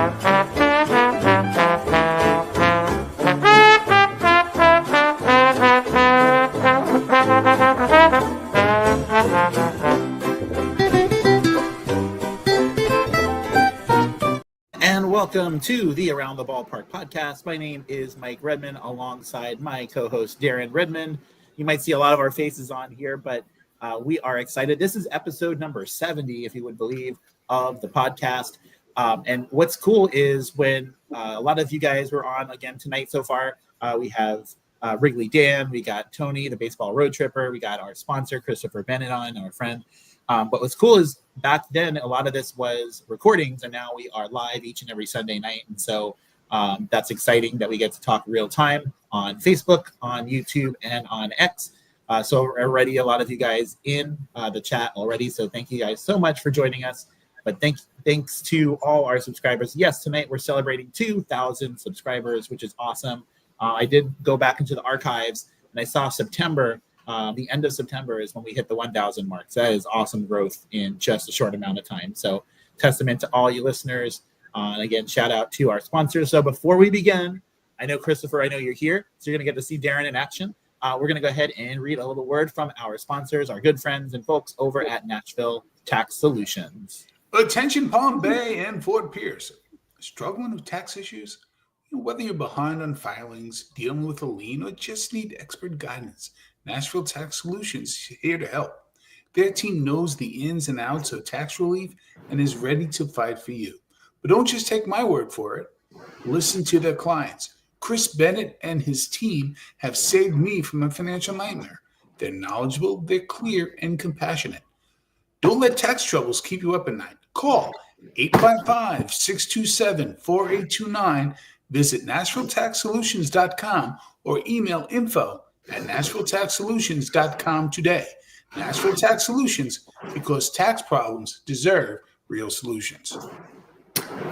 And welcome to the Around the Ballpark podcast. My name is Mike Redmond, alongside my co-host Darren Redmond. You might see a lot of our faces on here, but we are excited. This is episode number 70, if you would believe, of the podcast. And what's cool is when a lot of you guys were on again tonight so far, we have Wrigley Dan, we got Tony, the baseball road tripper, we got our sponsor, Christopher Bennett on, our friend. But what's cool is back then, a lot of this was recordings, and now we are live each and every Sunday night. And so that's exciting that we get to talk real time on Facebook, on YouTube, and on X. So already a lot of you guys in the chat already. So thank you guys so much for joining us. But thanks to all our subscribers. Yes, tonight we're celebrating 2,000 subscribers, which is awesome. I did go back into the archives, and I saw September. The end of September is when we hit the 1,000 mark. So that is awesome growth in just a short amount of time. So testament to all you listeners. And again, shout out to our sponsors. So before we begin, I know, Christopher, I know you're here. So you're going to get to see Darren in action. We're going to go ahead and read a little word from our sponsors, our good friends and folks over at Nashville Tax Solutions. Attention Palm Bay and Fort Pierce. Struggling with tax issues? Whether you're behind on filings, dealing with a lien, or just need expert guidance, Nashville Tax Solutions is here to help. Their team knows the ins and outs of tax relief and is ready to fight for you. But don't just take my word for it. Listen to their clients. Chris Bennett and his team have saved me from a financial nightmare. They're knowledgeable, they're clear, and compassionate. Don't let tax troubles keep you up at night. Call 855-627-4829. Visit NashvilleTaxSolutions.com or email info@NashvilleTaxSolutions.com today. Nashville Tax Solutions, because tax problems deserve real solutions.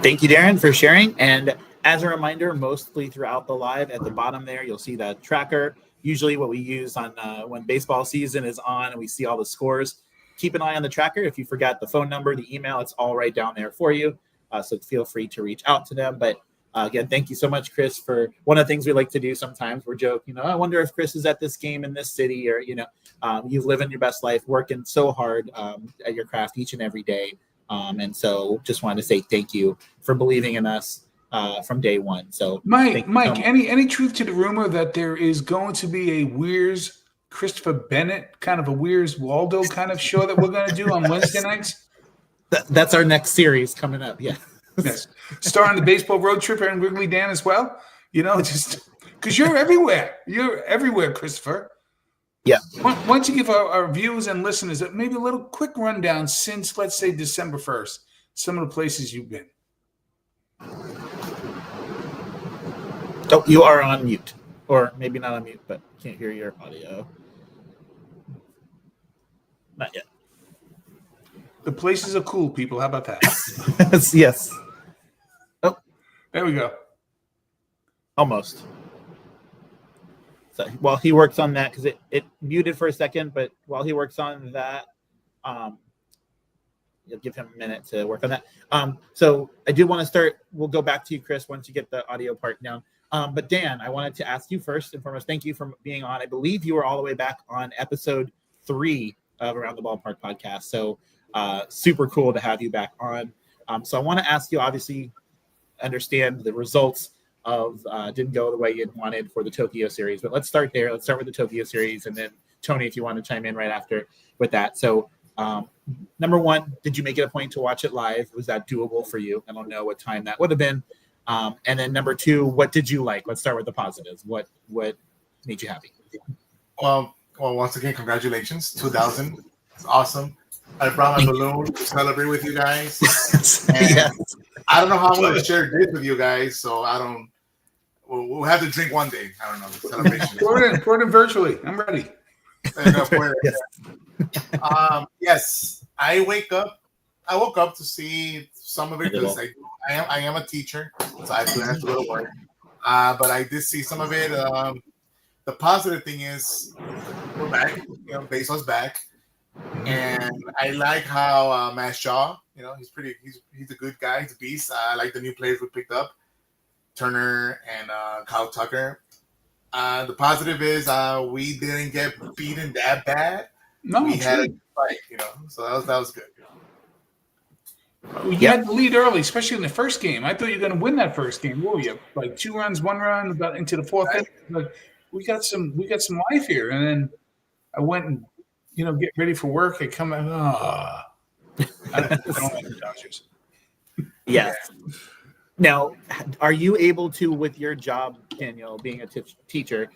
Thank you, Darren, for sharing. And as a reminder, mostly throughout the live, at the bottom there, you'll see that tracker. Usually what we use on when baseball season is on and we see all the scores. Keep an eye on the tracker. If you forgot the phone number, the email, it's all right down there for you. So feel free to reach out to them. But again, thank you so much, Chris, for one of the things we like to do sometimes. We're joking, I wonder if Chris is at this game in this city, or, you living your best life, working so hard at your craft each and every day. And so just wanted to say thank you for believing in us from day one. So Mike, any truth to the rumor that there is going to be a Weir's Christopher Bennett, kind of a Weir's Waldo kind of show that we're going to do on Wednesday nights? That's our next series coming up. Yeah. Yes. Starring the baseball road tripper and Wrigley Dan as well. Just because you're everywhere. You're everywhere, Christopher. Yeah. Why don't you give our viewers and listeners maybe a little quick rundown since, let's say, December 1st, some of the places you've been. Oh, you are on mute. Or maybe not on mute, but can't hear your audio. Not yet. The places are cool, people. How about that? Yes. Oh, there we go. Almost. So while he works on that, because it muted for a second, but while he works on that, you'll give him a minute to work on that. So I do want to start. We'll go back to you, Chris, once you get the audio part down. But Dan, I wanted to ask you first and foremost, thank you for being on. I believe you were all the way back on episode 3 of Around the Ballpark podcast. So super cool to have you back on. So I want to ask you, obviously, understand the results of didn't go the way you wanted for the Tokyo series. But let's start there. Let's start with the Tokyo series. And then, Tony, if you want to chime in right after with that. So number one, did you make it a point to watch it live? Was that doable for you? I don't know what time that would have been. And then number two, what did you like? Let's start with the positives. What made you happy? Well, once again, congratulations. 2,000. It's awesome. I brought my balloon to celebrate with you guys. Yes. I don't know how I'm going to share this with you guys, so we'll have to drink one day. I don't know. Celebration. Pour it in virtually. I'm ready. Yes. I woke up to see some of it because I am a teacher, so I do have to go to work. But I did see some of it. The positive thing is we're back. Baseball's back. And I like how Matt Shaw, he's a good guy. He's a beast. I like the new players we picked up, Turner and Kyle Tucker. The positive is we didn't get beaten that bad. No, we had a true. fight, so that was good. You had the lead early, especially in the first game. I thought you were going to win that first game. What were you, like 2 runs, 1 run, got into the fourth inning? Like, we got some life here. And then I went and get ready for work. I come out. I don't like the Dodgers. Yes. Now, are you able to, with your job, Daniel, being a teacher,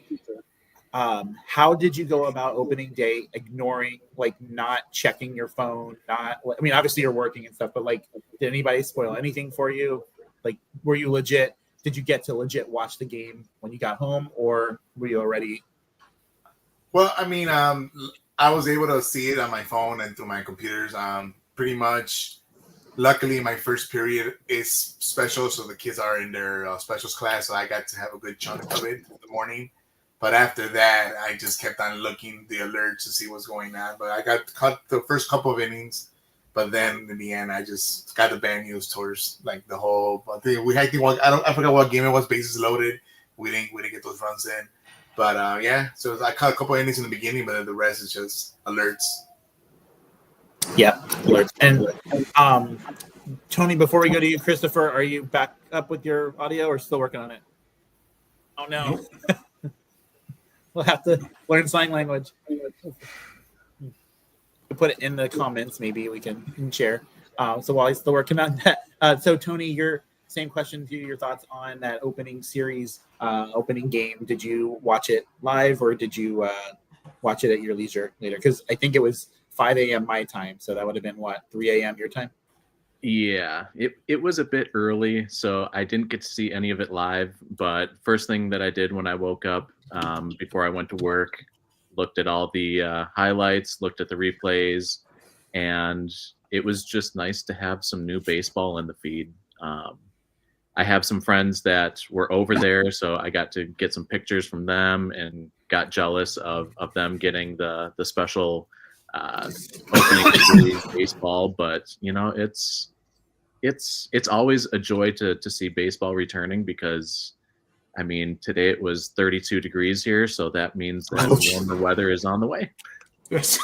how did you go about opening day, ignoring, like, not checking your phone? Obviously you're working and stuff, but like, did anybody spoil anything for you? Like, were you legit? Did you get to legit watch the game when you got home, or were you already? Well, I was able to see it on my phone and through my computers. Pretty much. Luckily, my first period is special, so the kids are in their specials class, so I got to have a good chunk of it in the morning. But after that, I just kept on looking the alerts to see what's going on. But I got cut the first couple of innings, but then in the end, I just got the bad news towards like the whole. I forgot what game it was. Bases loaded. We didn't get those runs in. But so I caught a couple of innings in the beginning, but then the rest is just alerts. Yeah, alerts. And Tony, before we go to you, Christopher, are you back up with your audio or still working on it? Oh no. We'll have to learn sign language. Put it in the comments. Maybe we can share. So while he's still working on that, so Tony, your same question to you. Your thoughts on that opening series, opening game? Did you watch it live or did you watch it at your leisure later? Because I think it was 5 a.m. my time, so that would have been what, 3 a.m. your time? Yeah, it was a bit early, so I didn't get to see any of it live. But first thing that I did when I woke up, before I went to work, looked at all the highlights, looked at the replays, and it was just nice to have some new baseball in the feed. I have some friends that were over there, so I got to get some pictures from them and got jealous of them getting the special opening series baseball. But it's always a joy to see baseball returning, because today it was 32 degrees here, so that means that warmer weather is on the way. Yes.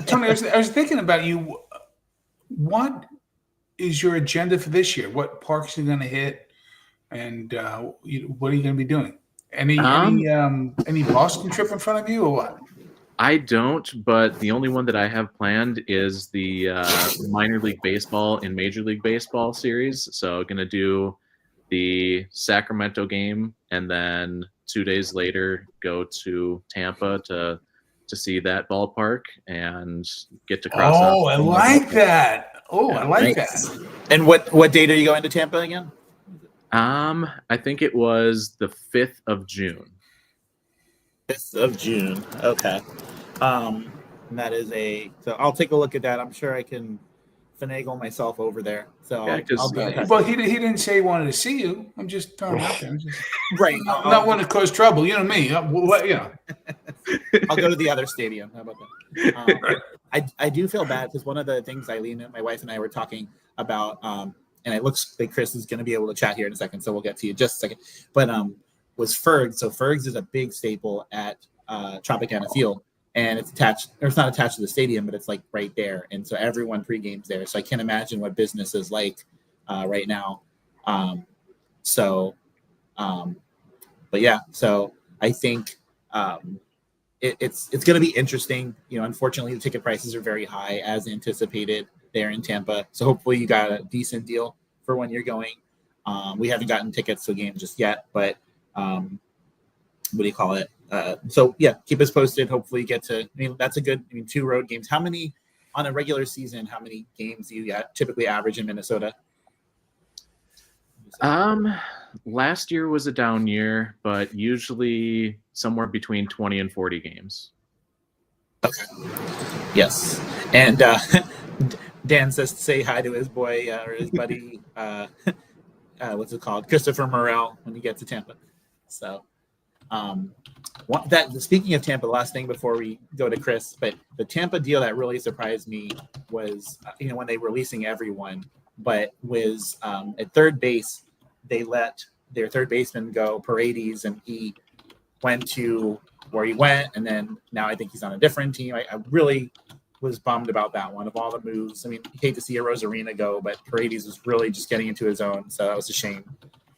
Tony, I was thinking about you. What is your agenda for this year? What parks are you going to hit, and what are you going to be doing? Any Boston trip in front of you, or what? I don't, but the only one that I have planned is the minor league baseball and Major League Baseball series. So going to do the Sacramento game, and then 2 days later go to Tampa to see that ballpark and get to cross out. Oh, I like that. Oh, I like that. And what date are you going to Tampa again? I think it was the 5th of June. 5th of June. Okay. And that is so I'll take a look at that. I'm sure I can finagle myself over there. So yeah, well, he didn't say he wanted to see you. I'm just throwing it out there. Right. Not want to cause trouble. You know me. I'll go to the other stadium. How about that? I do feel bad because one of the things Eileen, my wife, and I were talking about, and it looks like Chris is going to be able to chat here in a second, so we'll get to you in just a second. But was Fergs. So Fergs is a big staple at Tropicana Field. And it's attached, or it's not attached to the stadium, but it's like right there. And so everyone pre-games there. So I can't imagine what business is like right now. But yeah, so I think it's going to be interesting. Unfortunately, the ticket prices are very high as anticipated there in Tampa. So hopefully you got a decent deal for when you're going. We haven't gotten tickets to a game just yet, but what do you call it? So yeah, keep us posted. Hopefully you get to, that's a good, 2 road games. How many on a regular season, how many games do you typically average in Minnesota? Last year was a down year, but usually somewhere between 20 and 40 games. Okay. Yes. And Dan says to say hi to his boy or his buddy, what's it called? Christopher Morel when you get to Tampa. So Speaking of Tampa, the last thing before we go to Chris, but the Tampa deal that really surprised me was when they were releasing everyone, but was at third base they let their third baseman go, Paredes, and he went to where he went, and then now I think he's on a different team. I really was bummed about that one of all the moves. I mean, you hate to see a Rosarina go, but Paredes was really just getting into his own, so that was a shame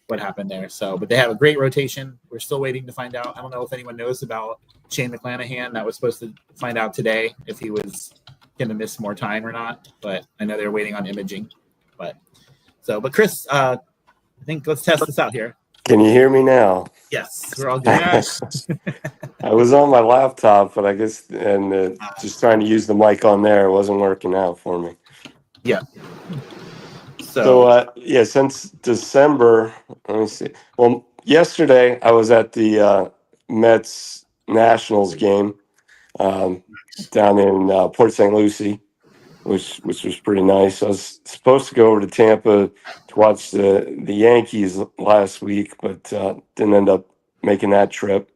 what happened there. So, but they have a great rotation. We're still waiting to find out. I don't know if anyone knows about Shane McClanahan. That was supposed to find out today if he was going to miss more time or not, but I know they're waiting on imaging. But Chris, I think let's test this out here. Can you hear me now? Yes, we're all good. Yes. I was on my laptop, but I guess just trying to use the mic on there, it wasn't working out for me. Yeah. So since December, let me see. Well, yesterday I was at the Mets Nationals game down in Port St. Lucie, which was pretty nice. I was supposed to go over to Tampa to watch the Yankees last week, but didn't end up making that trip.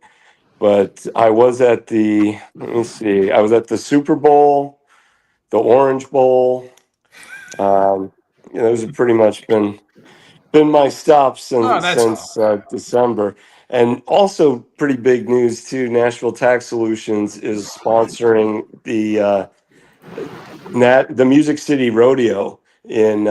But I was at I was at the Super Bowl, the Orange Bowl. Those have pretty much been my stops since December. And also pretty big news too, Nashville Tax Solutions is sponsoring the Music City Rodeo in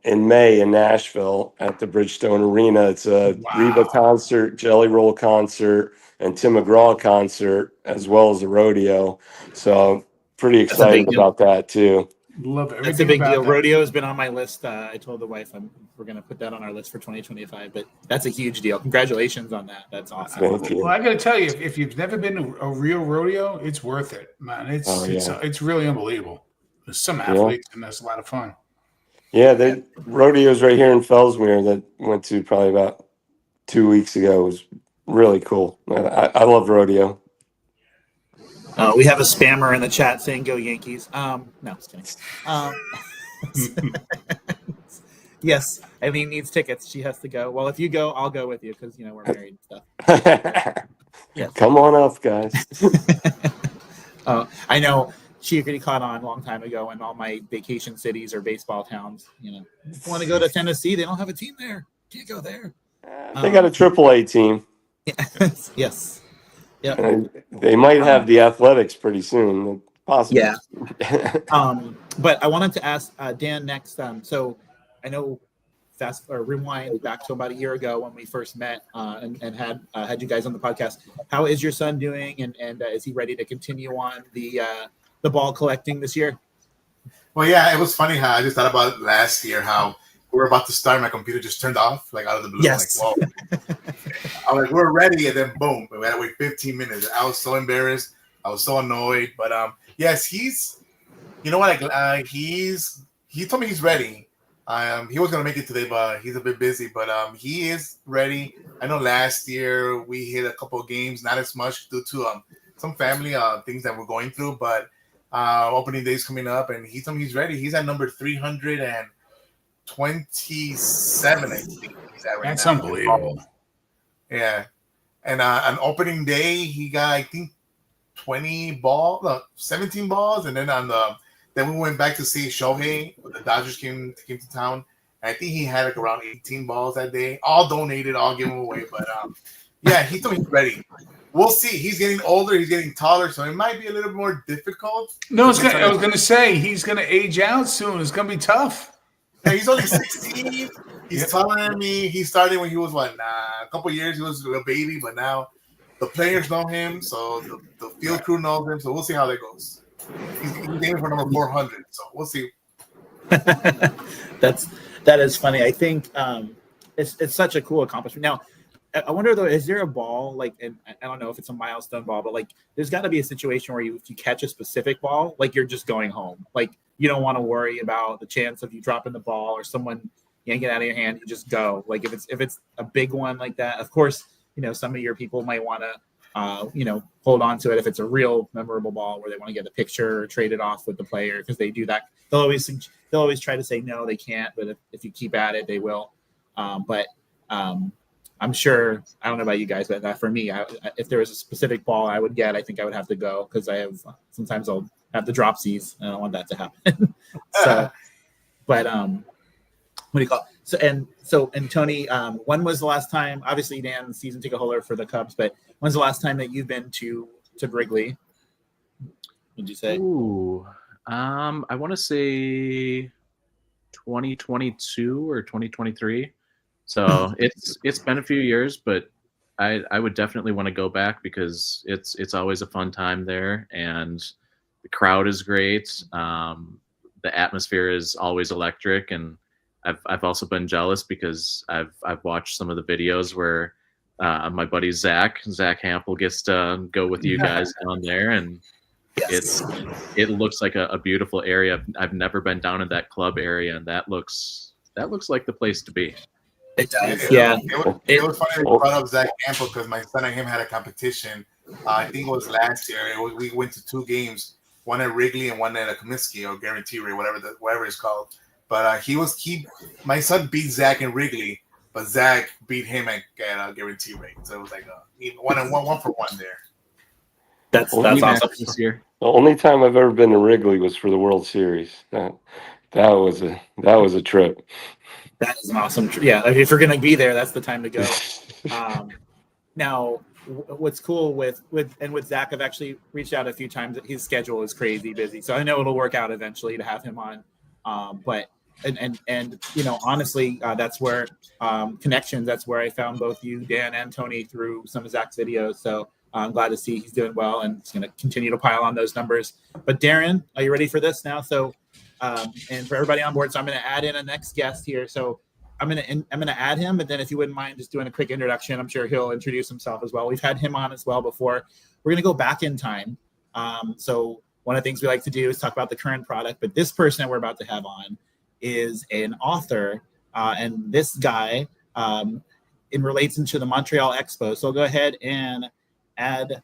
May in Nashville at the Bridgestone Arena. It's a Reba concert, Jelly Roll concert, and Tim McGraw concert, as well as a rodeo. So pretty excited about that too. Love everything. That's a big deal. That. Rodeo has been on my list. I told the wife we're going to put that on our list for 2025, but that's a huge deal. Congratulations on that. That's awesome. Thank you. Well, I got to tell you, if you've never been to a real rodeo, it's worth it, man. It's really unbelievable. There's some athletes, and that's a lot of fun. Yeah, rodeos right here in Fellsmere that went to probably about 2 weeks ago. It was really cool. I love rodeo. We have a spammer in the chat saying "Go Yankees." No, just kidding. Yes, Eileen needs tickets. She has to go. Well, if you go, I'll go with you because we're married and stuff. Yes. Come on up, guys. I know she already caught on a long time ago in all my vacation cities or baseball towns. Want to go to Tennessee? They don't have a team there. Can't go there. They got a AAA team. Yes. Yeah. They might have the Athletics pretty soon. Possibly. Yeah. But I wanted to ask Dan next. So I know rewind back to about a year ago when we first met and had you guys on the podcast. How is your son doing? And is he ready to continue on the ball collecting this year? Well, yeah, it was funny how I just thought about last year how we were about to start. My computer just turned off like out of the blue. Yes. Like, whoa. I was like, we're ready, and then boom, we had to wait 15 minutes. I was so embarrassed. I was so annoyed, but yes, he's. You know what? He told me he's ready. He was gonna make it today, but he's a bit busy. But he is ready. I know last year we hit a couple of games, not as much due to some family things that we're going through. But opening day's coming up, and he told me he's ready. He's at number 327, I think. He's at right That's now. unbelievable. Yeah, and on opening day he got I think 17 balls, and then then we went back to see Shohei. The Dodgers came to town. And I think he had like around 18 balls that day, all donated, all given away. But yeah, he told me he's ready. We'll see. He's getting older. He's getting taller, so it might be a little more difficult. No, I was going to say he's going to age out soon. It's going to be tough. Yeah, he's only 16. He's taller than me. He started when he was a couple years. He was a baby, but now the players know him, so the field crew knows him. So we'll see how that goes. He's aiming for number 400, so we'll see. That is funny. I think it's such a cool accomplishment. Now, I wonder though, is there a ball and I don't know if it's a milestone ball, but there's got to be a situation where if you catch a specific ball, you're just going home. You don't want to worry about the chance of you dropping the ball or someone yanking it out of your hand. You just go. If it's a big one like that, of course, some of your people might want to hold on to it if it's a real memorable ball where they want to get a picture or trade it off with the player because they do that. They'll always try to say no, they can't, but if you keep at it, they will. I'm sure, I don't know about you guys, but that for me, if there was a specific ball I would get, I think I would have to go because sometimes I'll have the dropsies and I don't want that to happen. So, but what do you call it? And Tony, when was the last time? Obviously, Dan, season ticket holder for the Cubs, but when's the last time that you've been to Wrigley? Would you say? Ooh, I want to say 2022 or 2023. So it's been a few years, but I would definitely want to go back because it's always a fun time there, and the crowd is great. The atmosphere is always electric, and I've also been jealous because I've watched some of the videos where my buddy Zach Hampel gets to go with you guys down there, and it looks like a beautiful area. I've never been down in that club area, and that looks like the place to be. It does, yeah. It was funny you brought up Zach Campbell because my son and him had a competition. I think it was last year. We went to 2 games, one at Wrigley and one at a Comiskey or Guarantee Rate, whatever it's called. But my son beat Zach in Wrigley, but Zach beat him at Guarantee Rate. So it was like one for one there. That's awesome. This year. The only time I've ever been to Wrigley was for the World Series. That was a trip. That is an awesome. Yeah, if you're going to be there, that's the time to go. Now, what's cool with Zach, I've actually reached out a few times. His schedule is crazy busy, so I know it'll work out eventually to have him on. But honestly, that's where connections. That's where I found both you, Dan, and Tony through some of Zach's videos. So I'm glad to see he's doing well, and he's going to continue to pile on those numbers. But Darren, are you ready for this now? So. And for everybody on board, so I'm going to add in a next guest here. So I'm going to add him, but then if you wouldn't mind just doing a quick introduction, I'm sure he'll introduce himself as well. We've had him on as well before. We're going to go back in time. So one of the things we like to do is talk about the current product, but this person that we're about to have on is an author, and this guy in relates into the Montreal Expo. So I'll go ahead and add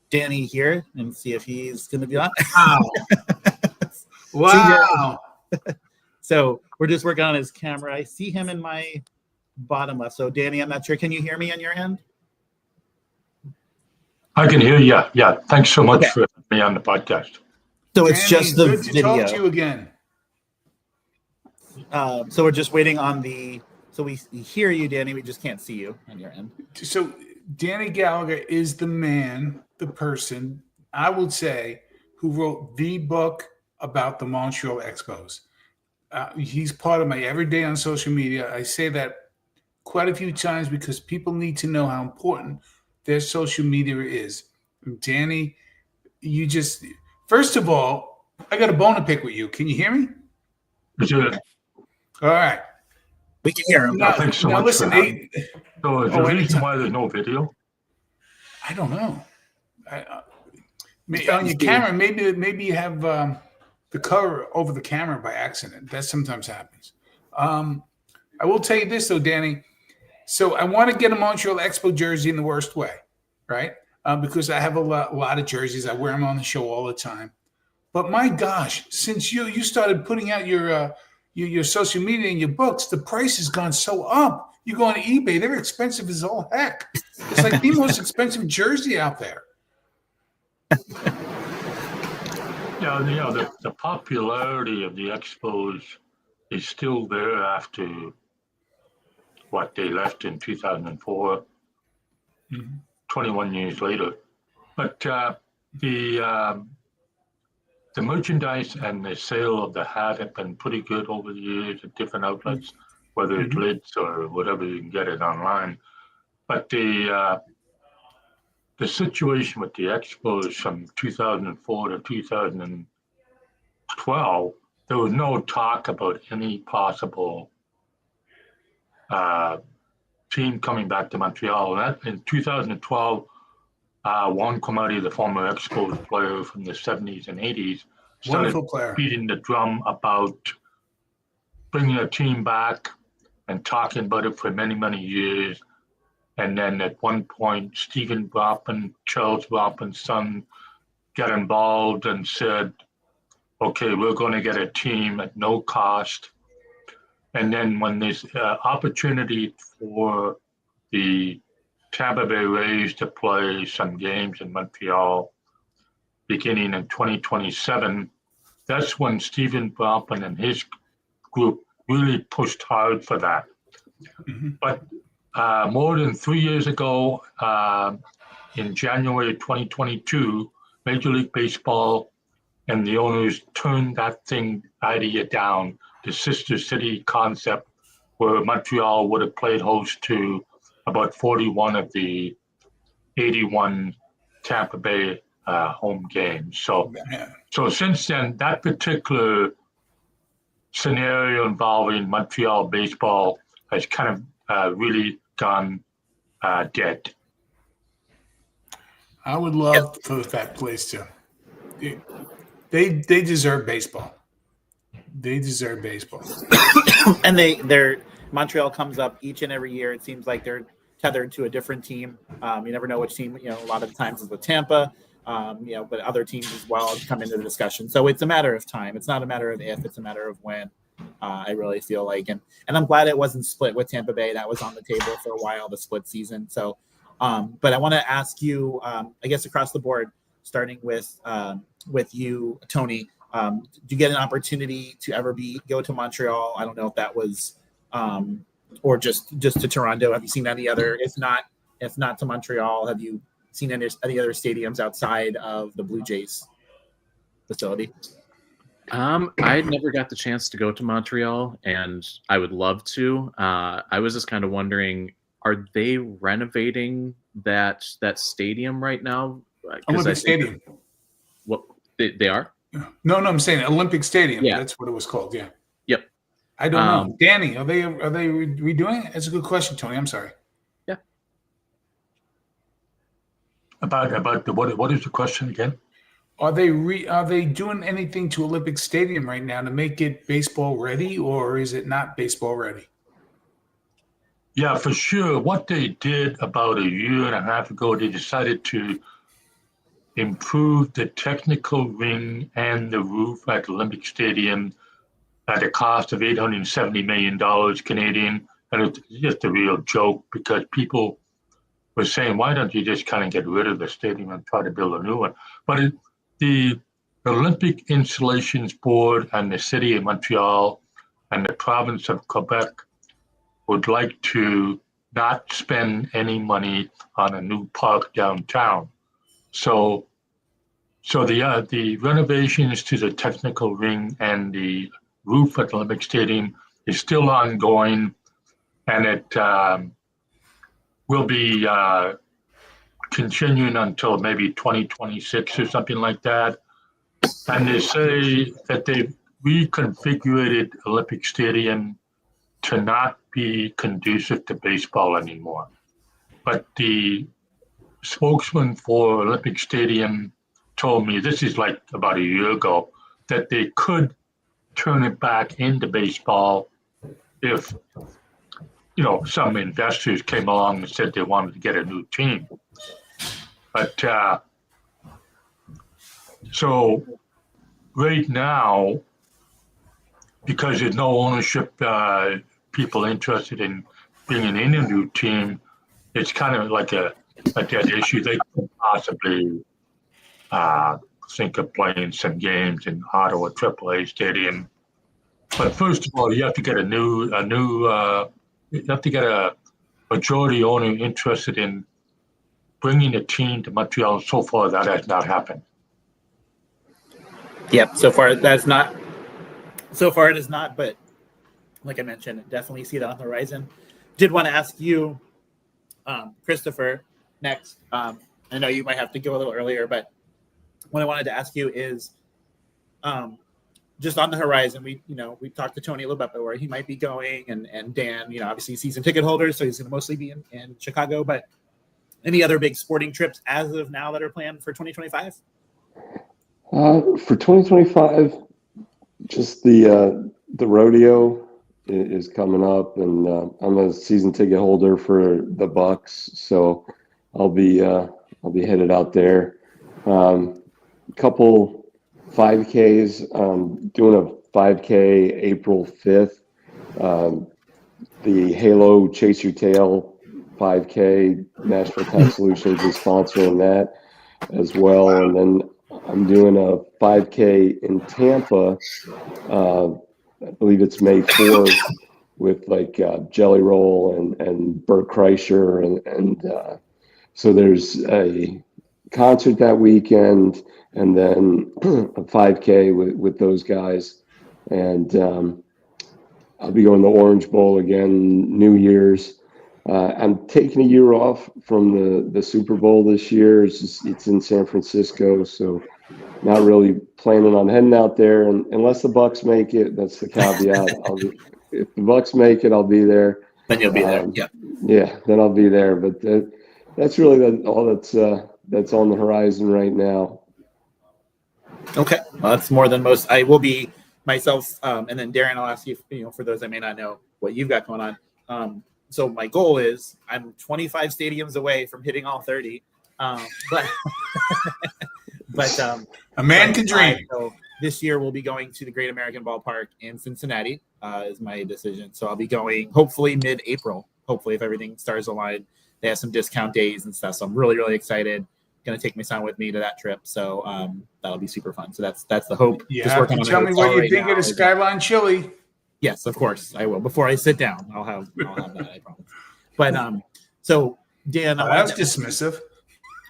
Danny here and see if he's going to be on. Wow. So we're just working on his camera. I see him in my bottom left. So Danny, I'm not sure. Can you hear me on your end? I can hear you. Yeah. Thanks so much for me on the podcast. So it's Danny, just the good to video. talk to you again. So we're just waiting on so we hear you, Danny. We just can't see you on your end. So Danny Gallagher is the man, the person, I would say, who wrote the book about the Montreal Expos. He's part of my everyday on social media. I say that quite a few times because people need to know how important their social media is. Danny, first of all, I got a bone to pick with you. Can you hear me? Sure. All right. We can hear him. Thanks so much listen, for having me. So is the reason anytime. why there's no video? I don't know. On your camera, maybe you have the cover over the camera by accident. That sometimes happens. I will tell you this, though, Danny. So I want to get a Montreal Expo jersey in the worst way, right? Because I have a lot of jerseys. I wear them on the show all the time. But my gosh, since you started putting out your social media and your books, the price has gone so up. You go on eBay, they're expensive as all heck. It's like the most expensive jersey out there. Yeah, the popularity of the Expos is still there after what they left in 2004, 21 years later. But the merchandise and the sale of the hat have been pretty good over the years at different outlets, whether it's Lids or whatever, you can get it online. But the situation with the Expos from 2004 to 2012, there was no talk about any possible team coming back to Montreal. That in 2012, Juan Comati, the former Expos player from the 70s and 80s, started beating the drum about bringing a team back and talking about it for many, many years. And then at one point, Stephen Broppin, Charles Broppin's son, got involved and said, okay, we're going to get a team at no cost. And then when this opportunity for the Tampa Bay Rays to play some games in Montreal beginning in 2027. That's when Stephen Brompton and his group really pushed hard for that. Mm-hmm. But more than 3 years ago, in January 2022, Major League Baseball and the owners turned that idea down, the sister city concept, where Montreal would have played host to about 41 of the 81 Tampa Bay home games. So since then, that particular scenario involving Montreal baseball has kind of really gone dead. I would love for that place to. They deserve baseball. They deserve baseball. And they're Montreal comes up each and every year. It seems like they're tethered to a different team. You never know which team. A lot of the times it's with Tampa. But other teams as well come into the discussion. So it's a matter of time. It's not a matter of if. It's a matter of when. I really feel like, and I'm glad it wasn't split with Tampa Bay. That was on the table for a while, the split season. So, but I want to ask you, I guess across the board, starting with you, Tony. Do you get an opportunity to ever go to Montreal? I don't know if that was, or just to Toronto. Have you seen any other? If not to Montreal, have you seen any other stadiums outside of the Blue Jays facility? I never got the chance to go to Montreal, and I would love to. I was just kind of wondering, are they renovating that stadium right now? Olympic Stadium. What they are? No, I'm saying Olympic Stadium. Yeah. That's what it was called. Yeah. Yep. I don't know. Danny, are they redoing it? That's a good question, Tony. I'm sorry. Yeah. About the what is the question again? Are they doing anything to Olympic Stadium right now to make it baseball ready, or is it not baseball ready? Yeah, for sure. What they did about a year and a half ago, they decided to improve the technical ring and the roof at Olympic Stadium at a cost of $870 million Canadian. And it's just a real joke because people were saying, why don't you just kind of get rid of the stadium and try to build a new one? But the Olympic Installations Board and the City of Montreal and the province of Quebec would like to not spend any money on a new park downtown. So the renovations to the technical ring and the roof at the Olympic Stadium is still ongoing, and it will be continuing until maybe 2026 or something like that. And they say that they've reconfigured Olympic Stadium to not be conducive to baseball anymore. But the spokesman for Olympic Stadium told me, this is like about a year ago, that they could turn it back into baseball if some investors came along and said they wanted to get a new team. But so right now, because there's no ownership, people interested in bringing in a new team, it's kind of like a dead issue. They could possibly think of playing some games in Ottawa AAA Stadium. But first of all, you have to get you have to get a majority owner interested in bringing a team to Montreal. So far, that has not happened. Yep. So far, it is not. But like I mentioned, definitely see that on the horizon. Did want to ask you, Christopher, next. I know you might have to go a little earlier, but what I wanted to ask you is, just on the horizon, we talked to Tony a little bit about where he might be going, and Dan, obviously season ticket holders, so he's going to mostly be in Chicago. But any other big sporting trips as of now that are planned for 2025? For 2025, just the rodeo is coming up, and I'm a season ticket holder for the Bucks, so I'll be headed out there. Couple 5Ks, doing a 5K April 5th. The Halo Chase Your Tail 5K. Nashville Tax Solutions is sponsoring that as well. And then I'm doing a 5K in Tampa. I believe it's May 4th with like Jelly Roll and Bert Kreischer. And so there's a concert that weekend and then a 5K with those guys. And I'll be going to Orange Bowl again, New Year's. I'm taking a year off from the Super Bowl this year. It's in San Francisco, so not really planning on heading out there. And unless the Bucks make it, that's the caveat. If the Bucks make it, I'll be there. Then you'll be there. Yeah, then I'll be there. But that's really all that's on the horizon right now. Okay, well, that's more than most. I will be myself, and then Darren, I'll ask you, for those that may not know what you've got going on. So my goal is I'm 25 stadiums away from hitting all 30, but a man can dream. So this year we'll be going to the Great American Ballpark in Cincinnati is my decision. So I'll be going hopefully mid-April. Hopefully, if everything stars aligned, they have some discount days and stuff. So I'm really, really excited. Going to take my son with me to that trip, so that'll be super fun. So that's the hope. Yeah, just working on tell me what you think of the Skyline Chili. Yes, of course I will. Before I sit down, I'll have that. I promise. But so Dan, that was dismissive.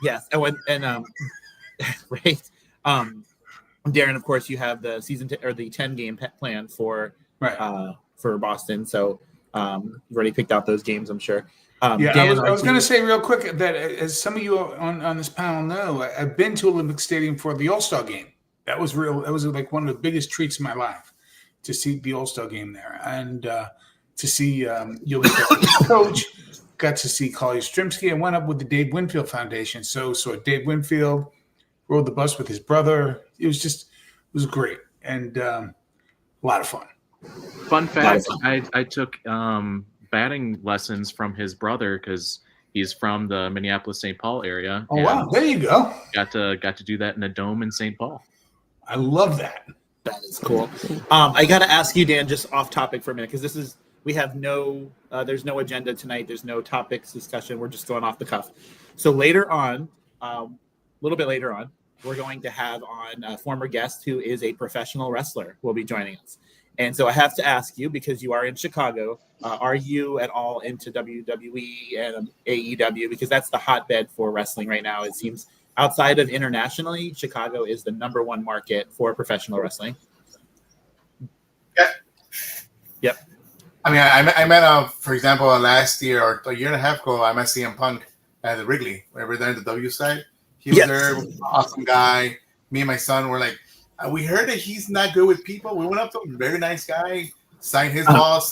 Yes, and right. Darren, of course, you have the season or the 10 game plan for Boston. So you've already picked out those games, I'm sure. Dan, I was going to say real quick that as some of you on this panel know, I've been to Olympic Stadium for the All-Star game. That was like one of the biggest treats of my life to see the All-Star game there and to see Yogi coach. Got to see Carly Yastrzemski. I went up with the Dave Winfield Foundation. So Dave Winfield rode the bus with his brother. It was great and a lot of fun. Fun fact: I took batting lessons from his brother because he's from the Minneapolis-St. Paul area. Oh wow! There you go. Got to do that in a dome in St. Paul. I love that. That is cool. I got to ask you, Dan, just off topic for a minute because we have there's no agenda tonight. There's no topics discussion. We're just going off the cuff. So later on, a little bit later on, we're going to have on a former guest who is a professional wrestler will be joining us. And so I have to ask you, because you are in Chicago, are you at all into WWE and AEW? Because that's the hotbed for wrestling right now. It seems outside of internationally, Chicago is the number one market for professional wrestling. Yeah. Yep. I mean, I met, for example, last year or a year and a half ago, I met CM Punk at the Wrigley. We were there at the W side. He was there, awesome guy. Me and my son were like, we heard that he's not good with people. We went up to him, very nice guy, signed his ball,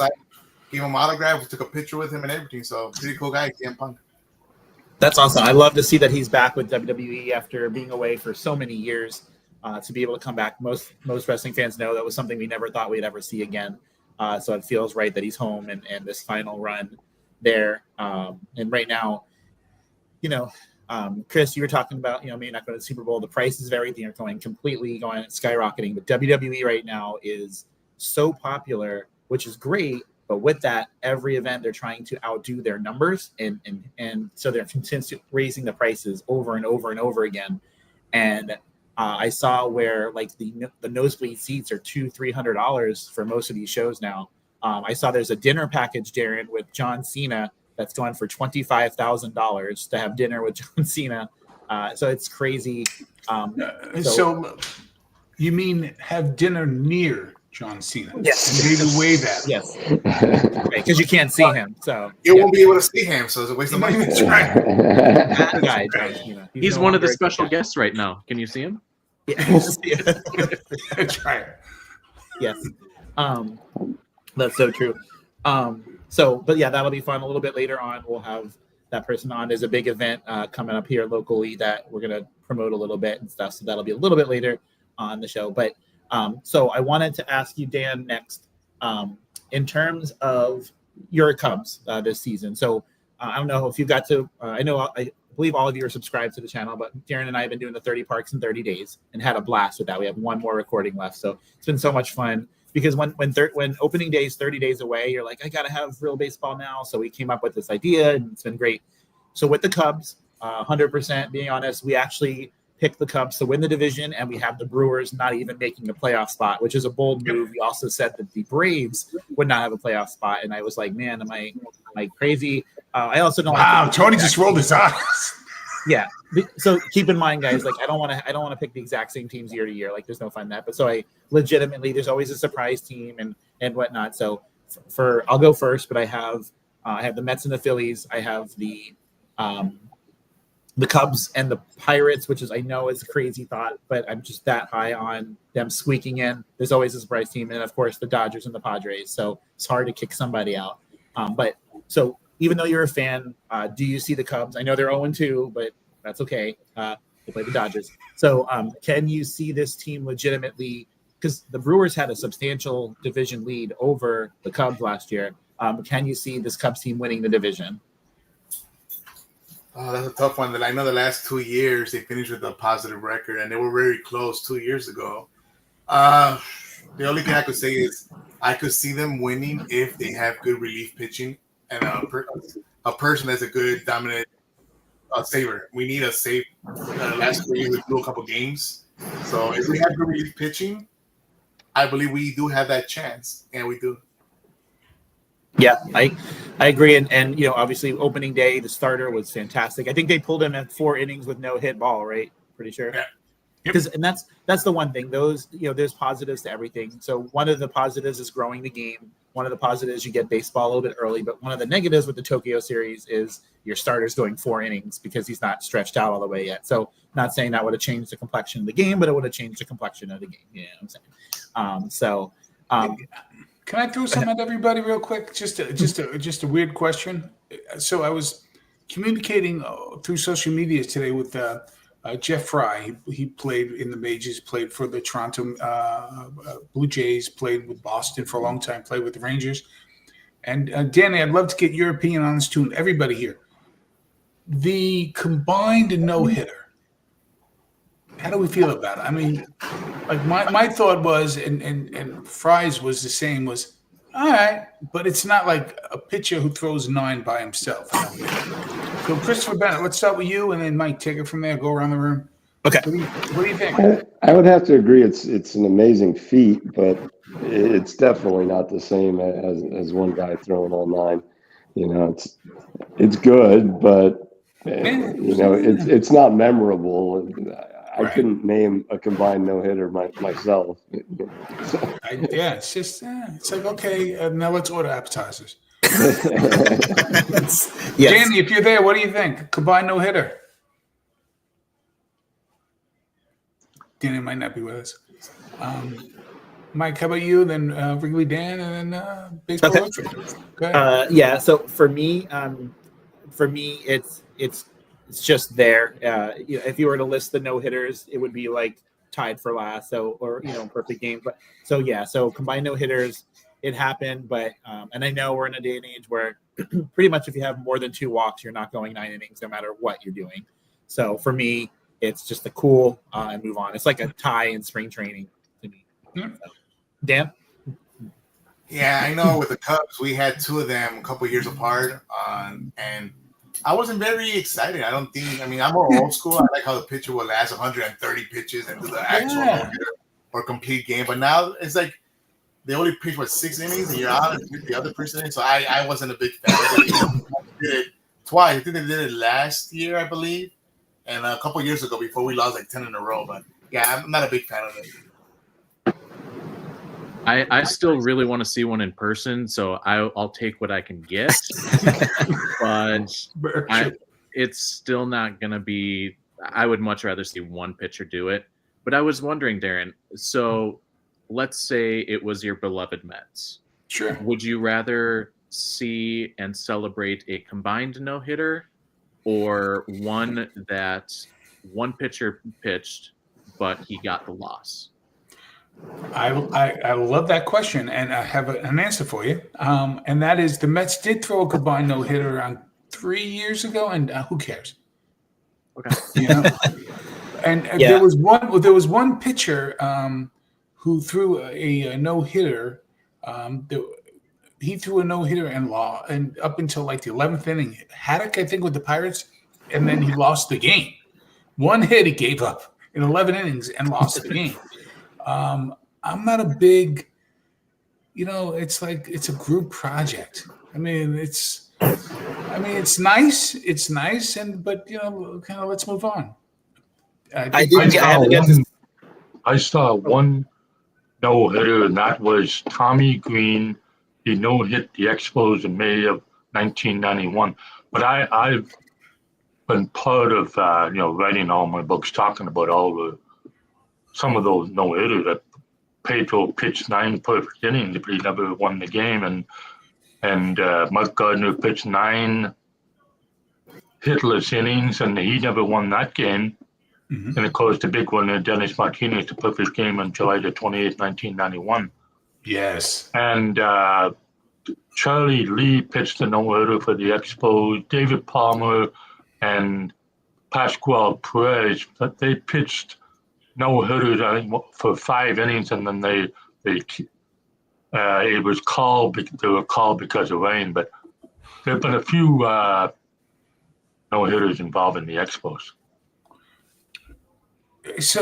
gave him an autograph, we took a picture with him and everything. So pretty cool guy, CM Punk. That's awesome. I love to see that he's back with WWE after being away for so many years. To be able to come back, most wrestling fans know that was something we never thought we'd ever see again. So it feels right that he's home and this final run there. And right now, Chris, you were talking about, maybe not going to the Super Bowl. The prices of everything are going skyrocketing. But WWE right now is so popular, which is great. But with that, every event they're trying to outdo their numbers, and so they're continuously raising the prices over and over and over again. And I saw where like the nosebleed seats are $200-$300 for most of these shows now. I saw there's a dinner package, Darren, with John Cena that's going for $25,000 to have dinner with John Cena. So it's crazy. So you mean have dinner near John Cena? Yes. And maybe wave at him. Yes. Because you can't see him. So you won't be able to see him, so it's a waste of money. That's right. That guy, John Cena. He's one of the special guests right now. Can you see him? Yes. That's right. Yes. That's so true. But yeah, that'll be fun. A little bit later on, we'll have that person on. There's a big event coming up here locally that we're going to promote a little bit and stuff. So that'll be a little bit later on the show. But so I wanted to ask you, Dan, next, in terms of your Cubs this season. So I don't know if you got to, I believe all of you are subscribed to the channel, but Darren and I have been doing the 30 parks in 30 days and had a blast with that. We have one more recording left. So it's been so much fun because when opening day is 30 days away, you're like, I got to have real baseball now. So we came up with this idea, and it's been great. So with the Cubs, 100% being honest, we actually picked the Cubs to win the division, and we have the Brewers not even making a playoff spot, which is a bold move. We also said that the Braves would not have a playoff spot, and I was like, man, am I crazy? I also don't. Wow, Tony just rolled his eyes. Yeah. So keep in mind, guys, like I don't want to pick the exact same teams year to year. Like there's no fun in that. But so I legitimately, there's always a surprise team and whatnot. So I'll go first, but I have the Mets and the Phillies. I have the Cubs and the Pirates, which is, I know is a crazy thought, but I'm just that high on them squeaking in. There's always a surprise team. And of course the Dodgers and the Padres. So it's hard to kick somebody out. But so even though you're a fan, do you see the Cubs? I know they're 0-2, but that's okay. They play the Dodgers. So can you see this team legitimately, because the Brewers had a substantial division lead over the Cubs last year. Can you see this Cubs team winning the division? Oh, that's a tough one. I know the last 2 years they finished with a positive record, and they were very close 2 years ago. The only thing I could say is I could see them winning if they have good relief pitching and a person that's a good dominant saver. We need a save. Last year we blew a couple games, so if we have good relief pitching, I believe we do have that chance, and we do. Yeah, I agree. And obviously opening day, the starter was fantastic. I think they pulled him at 4 innings with no hit ball, right? Pretty sure. Yeah. Because and that's the one thing. Those, there's positives to everything. So one of the positives is growing the game. One of the positives, you get baseball a little bit early. But one of the negatives with the Tokyo series is your starter's going 4 innings because he's not stretched out all the way yet. So not saying that would have changed the complexion of the game, but it would have changed the complexion of the game. You know what I'm saying? Can I throw something at everybody real quick? Just a weird question. So I was communicating through social media today with Jeff Fry. He played in the majors, played for the Toronto Blue Jays, played with Boston for a long time, played with the Rangers. And Danny, I'd love to get your opinion on this too, and everybody here. The combined no-hitter. How do we feel about it? I mean, like my thought was, and Fry's was the same, was, all right, but it's not like a pitcher who throws 9 by himself. So Christopher Bennett, let's start with you, and then Mike, take it from there, go around the room. Okay. What do you think? I would have to agree. It's an amazing feat, but it's definitely not the same as one guy throwing all 9. It's good, but it's not memorable. I couldn't name a combined no-hitter myself. It's just it's like, okay, now let's order appetizers. Yes. Danny, if you're there, what do you think? Combined no-hitter. Danny might not be with us. Mike, how about you? Then Wrigley Dan, and then Baseball Road Trip. Go ahead. Yeah. So for me, it's just there. If you were to list the no hitters, it would be like tied for last. So perfect game. But so combined no hitters, it happened. But and I know we're in a day and age where pretty much if you have more than 2 walks, you're not going 9 innings, no matter what you're doing. So for me, it's just a cool and move on. It's like a tie in spring training to me. Yeah. So, Dan? Yeah, I know with the Cubs, we had 2 of them a couple years apart, and I wasn't very excited. I'm more old school. I like how the pitcher will last 130 pitches and do the actual no-hitter or complete game. But now it's like they only pitch 6 innings and you're out and pick the other person. So I wasn't a big fan of it. They did it twice. I think they did it last year, I believe, and a couple years ago before we lost 10 in a row. But yeah, I'm not a big fan of it. I still really want to see one in person, so I'll take what I can get. But it's still not going to be – I would much rather see one pitcher do it. But I was wondering, Darren, so let's say it was your beloved Mets. Sure. Would you rather see and celebrate a combined no-hitter or one that one pitcher pitched but he got the loss? I love that question, and I have an answer for you. And that is the Mets did throw a combined no-hitter around 3 years ago, and who cares? Okay. And there was one pitcher who threw a no-hitter. He threw a no-hitter and up until like the 11th inning. Haddock, I think, with the Pirates, and then he lost the game. One hit he gave up in 11 innings and lost the game. I'm not a big, it's like it's a group project. I mean, it's nice. It's nice, but kind of let's move on. I saw one no-hitter, and that was Tommy Green. He no-hit the Expos in May of 1991. But I've been part of writing all my books, talking about some of those no-hitters that Pedro pitched 9 perfect innings, but he never won the game, and Mark Gardner pitched 9 hitless innings, and he never won that game. Mm-hmm. And of course, the big one, Dennis Martinez, the perfect game on July the 28th, 1991. Yes. And Charlie Lee pitched a no-hitter for the Expos. David Palmer and Pascual Perez, but they pitched no-hitters, I think, for 5 innings, and then they it was called. They were called because of rain. But there have been a few no-hitters involved in the Expos. So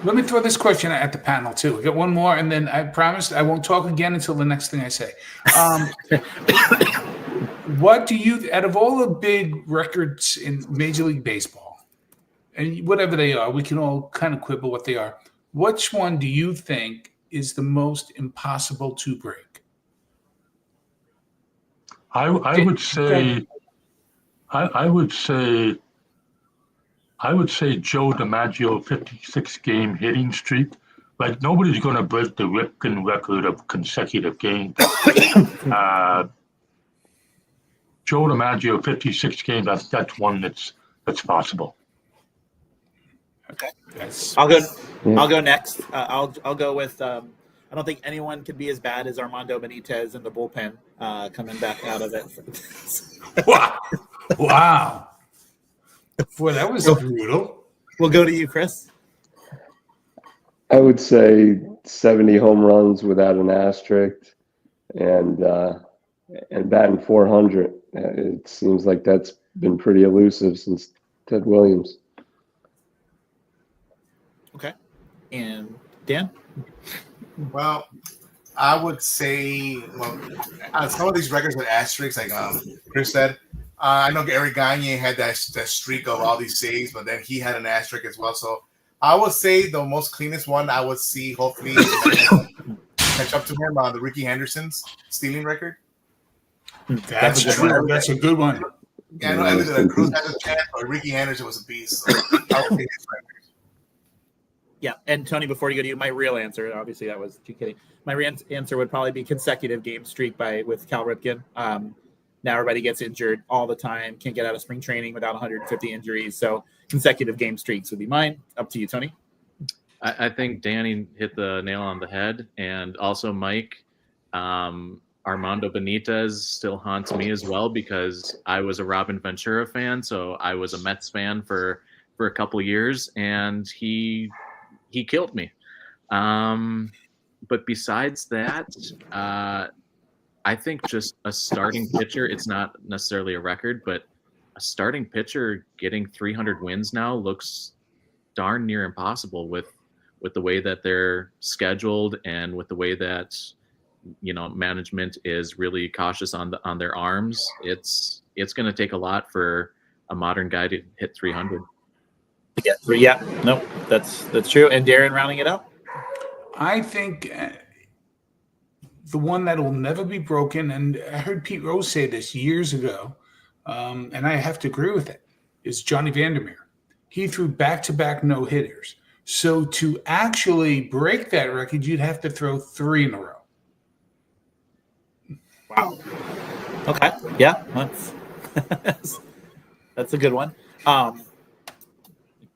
let me throw this question at the panel too. We got one more, and then I promise I won't talk again until the next thing I say. What do you, out of all the big records in Major League Baseball, and whatever they are, we can all kind of quibble what they are. Which one do you think is the most impossible to break? I would say Joe DiMaggio 56-game hitting streak. Like, nobody's going to break the Ripken record of consecutive games. Joe DiMaggio 56 games. That's one that's possible. Okay, I'll go next. I'll go with. I don't think anyone can be as bad as Armando Benitez in the bullpen coming back out of it. Wow. Boy, that was brutal. We'll go to you, Chris. I would say 70 home runs without an asterisk, and batting 400. It seems like that's been pretty elusive since Ted Williams. Okay, and Dan. Well, I would say some of these records with asterisks, like Chris said. I know Eric Gagne had that streak of all these saves, but then he had an asterisk as well. So I would say the most cleanest one I would see, hopefully, catch up to him on the Ricky Henderson's stealing record. That's true. That's a good one. Yeah, I know either Cruz has a chance or Ricky Henderson was a beast. So I would say his record. Yeah, and Tony, before you go to you, my real answer, obviously that was too kidding. My real answer would probably be consecutive game streak with Cal Ripken. Now everybody gets injured all the time, can't get out of spring training without 150 injuries. So consecutive game streaks would be mine. Up to you, Tony. I think Danny hit the nail on the head. And also Mike, Armando Benitez still haunts me as well because I was a Robin Ventura fan. So I was a Mets fan for a couple years, and he killed me. But besides that, I think just a starting pitcher, it's not necessarily a record, but a starting pitcher getting 300 wins now looks darn near impossible with the way that they're scheduled and with the way that, management is really cautious on their arms. It's going to take a lot for a modern guy to hit 300. Yeah, no, that's true. And Darren, rounding it out. I think the one that will never be broken, and I heard Pete Rose say this years ago, and I have to agree with it, is Johnny Vandermeer. He threw back-to-back no-hitters. So to actually break that record, you'd have to throw 3 in a row. Wow. Okay. Yeah, that's a good one. Can't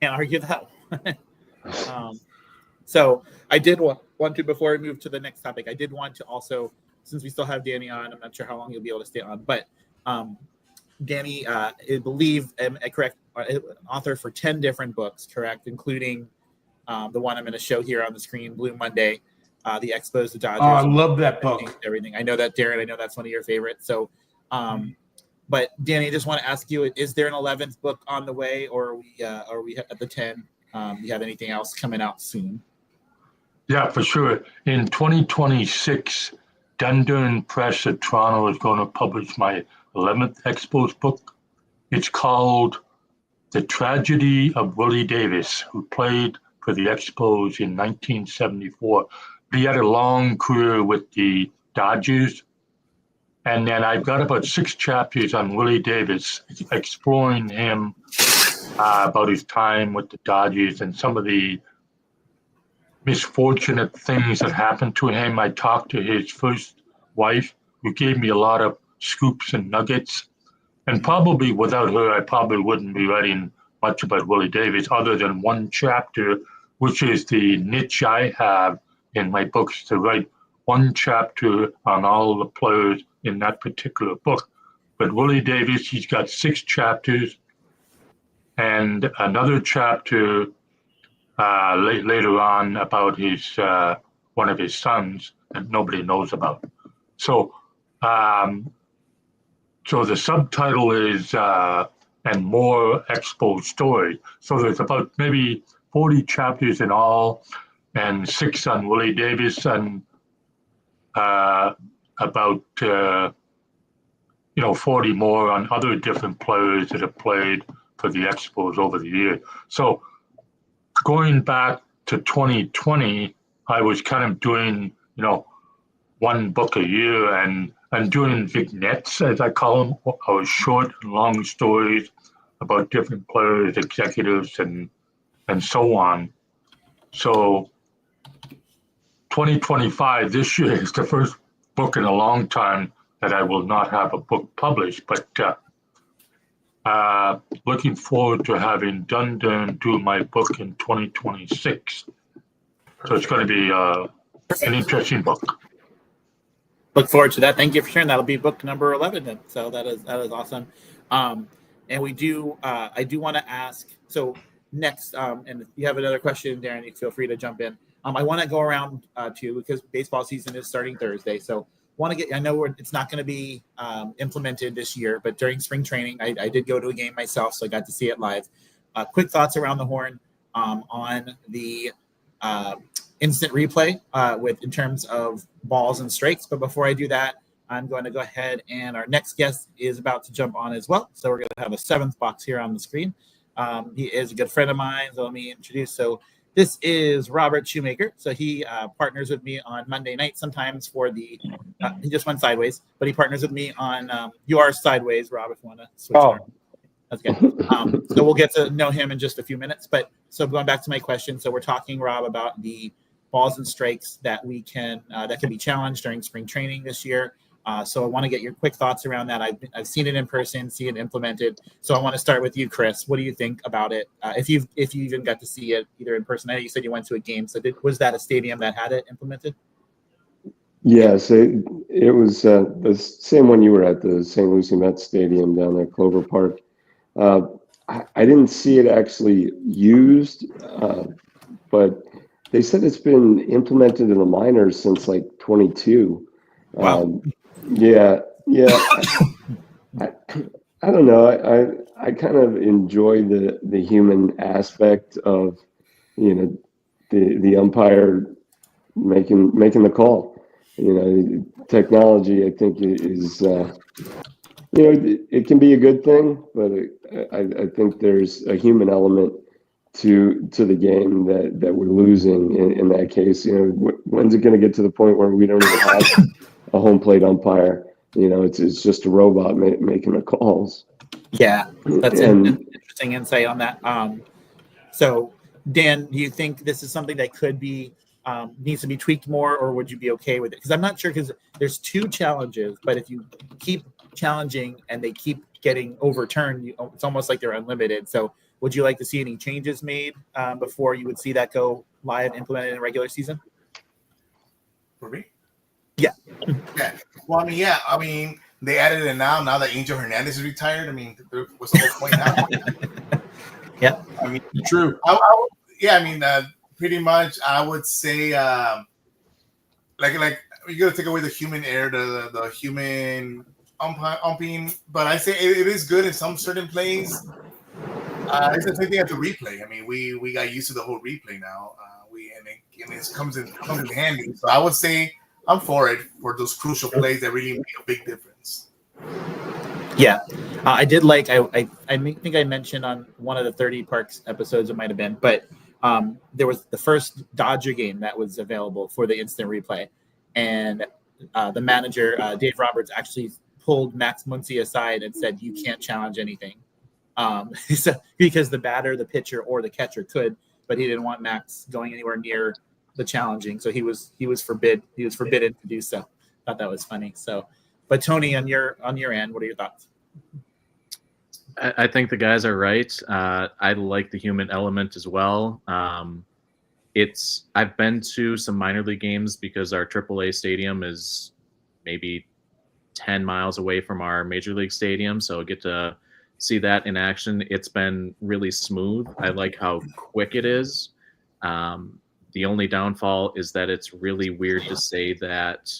argue that. So I did want to, before we move to the next topic, I did want to also, since we still have Danny on, I'm not sure how long you'll be able to stay on, but Danny, I believe, correct, author for 10 different books, correct, including the one I'm going to show here on the screen, Blue Monday, the Expos, the Dodgers. Oh, I love that book. Everything. I know that, Darren. I know that's one of your favorites. So, but Danny, I just want to ask you: is there an 11th book on the way, or are we at the 10? Do you have anything else coming out soon? Yeah, for sure. In 2026, Dundurn Press at Toronto is going to publish my 11th Expos book. It's called The Tragedy of Willie Davis, who played for the Expos in 1974. He had a long career with the Dodgers. And then I've got about 6 chapters on Willie Davis, exploring him about his time with the Dodgers and some of the misfortunate things that happened to him. I talked to his first wife, who gave me a lot of scoops and nuggets. And probably without her, I probably wouldn't be writing much about Willie Davis other than one chapter, which is the niche I have in my books, to write one chapter on all the players in that particular book. But Willie Davis, he's got 6 chapters and another chapter later on about his one of his sons that nobody knows about. So, so the subtitle is "And More Expo Stories." So there's about maybe 40 chapters in all, and 6 on Willie Davis, and about 40 more on other different players that have played for the Expos over the years. So going back to 2020, I was kind of doing, one book a year and doing vignettes, as I call them, or short and long stories about different players, executives, and so on. So 2025, this year, is the first book in a long time that I will not have a book published, but looking forward to having Dundurn do my book in 2026. So it's going to be an interesting book. Look forward to that. Thank you for sharing. That'll be book number 11 then. So that is awesome. And we do, I do want to ask, so next, and if you have another question, Darren, you feel free to jump in. I want to go around too, because baseball season is starting Thursday. So I know it's not going to be implemented this year, but during spring training, I did go to a game myself, so I got to see it live. Quick thoughts around the horn on the instant replay in terms of balls and strikes. But before I do that, I'm going to go ahead, and our next guest is about to jump on as well. So we're going to have a 7th box here on the screen. He is a good friend of mine, so let me introduce. So this is Robert Shoemaker. So he partners with me on Monday night sometimes for the he just went sideways, but he partners with me on You Are Sideways, Rob, if you want to switch. That's good. So we'll get to know him in just a few minutes. But so going back to my question, so we're talking, Rob, about the balls and strikes that we can that can be challenged during spring training this year. So I want to get your quick thoughts around that. I've seen it in person, see it implemented. So I want to start with you, Chris. What do you think about it? If you even got to see it either in person, I know you said you went to a game. So was that a stadium that had it implemented? Yes, it was the same one you were at, the St. Lucie Mets Stadium down at Clover Park. I didn't see it actually used, but they said it's been implemented in the minors since like 22. Wow. Yeah. I don't know. I kind of enjoy the human aspect of, the umpire making the call. Technology, I think, is it can be a good thing, but I think there's a human element to the game that we're losing in that case. When's it going to get to the point where we don't even have a home plate umpire? It's just a robot making the calls. Yeah, that's an interesting insight on that. So, Dan, do you think this is something that could be needs to be tweaked more, or would you be okay with it? Because I'm not sure, because there's 2 challenges, but if you keep challenging and they keep getting overturned, it's almost like they're unlimited. So would you like to see any changes made before you would see that go live, implemented in regular season? For me? Yeah. Yeah. Well, I mean, they added it now that Angel Hernandez is retired. I mean, what's the whole point now? Yeah. True. pretty much, I would say, like you gotta take away the human error, the human umping. But I say it is good in some certain plays. It's the same thing at the replay. I mean, we got used to the whole replay now. It comes in handy. So I would say I'm for it for those crucial plays that really make a big difference. Yeah, I did like. I think I mentioned on one of the 30 Parks episodes, it might have been, but there was the first Dodger game that was available for the instant replay, and the manager Dave Roberts actually pulled Max Muncy aside and said, "You can't challenge anything," because the batter, the pitcher, or the catcher could, but he didn't want Max going anywhere near the challenging, so he was forbidden to do so. Thought that was funny. So, but Tony, on your end, what are your thoughts? I think the guys are right. I like the human element as well. I've been to some minor league games because our AAA stadium is maybe 10 miles away from our major league stadium, so I get to see that in action. It's been really smooth. I like how quick it is. The only downfall is that it's really weird to say that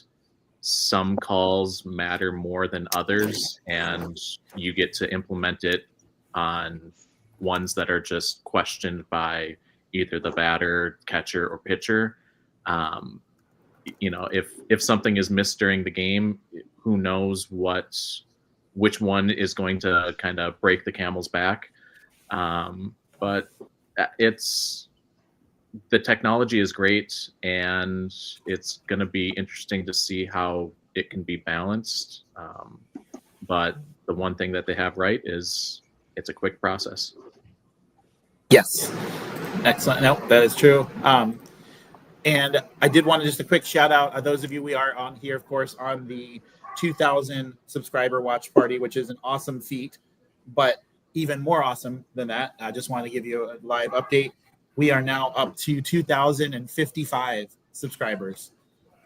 some calls matter more than others, and you get to implement it on ones that are just questioned by either the batter, catcher, or pitcher. If something is missed during the game, who knows which one is going to kind of break the camel's back. But the technology is great, and it's going to be interesting to see how it can be balanced. But the one thing that they have right is it's a quick process. Yes. Excellent. No, that is true. And I did want to just a quick shout out. Those of you, we are on here, of course, on the 2,000 subscriber watch party, which is an awesome feat. But even more awesome than that, I just want to give you a live update. We are now up to 2,055 subscribers.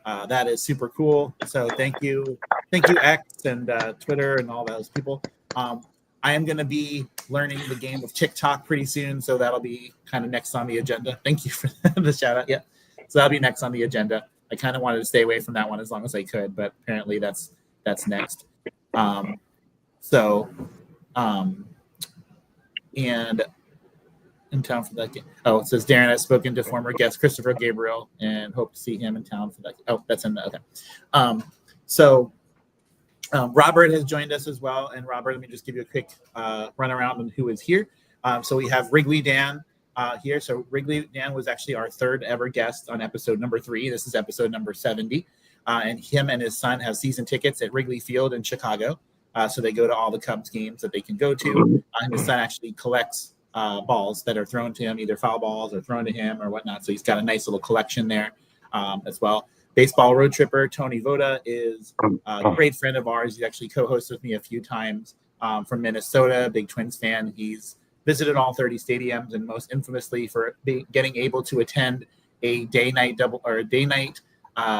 That is super cool. So thank you, X and Twitter and all those people. I am going to be learning the game of TikTok pretty soon, so that'll be kind of next on the agenda. Thank you for the shout out. Yeah, so that'll be next on the agenda. I kind of wanted to stay away from that one as long as I could, but apparently that's next. And in town for that game. Oh, it says Darren has spoken to former guest Christopher Gabriel and hope to see him in town for that. Oh, that's in the okay. Robert has joined us as well. And Robert, let me just give you a quick run around on who is here. So we have Wrigley Dan here. So Wrigley Dan was actually our third ever guest on episode number 3. This is episode number 70. And him and his son have season tickets at Wrigley Field in Chicago. So they go to all the Cubs games that they can go to. And his son actually collects balls that are thrown to him, either foul balls or thrown to him or whatnot. So he's got a nice little collection there as well. Baseball road tripper Tony Voda is a great friend of ours. He's actually co-hosted with me a few times from Minnesota, big Twins fan. He's visited all 30 stadiums, and most infamously for getting able to attend a day-night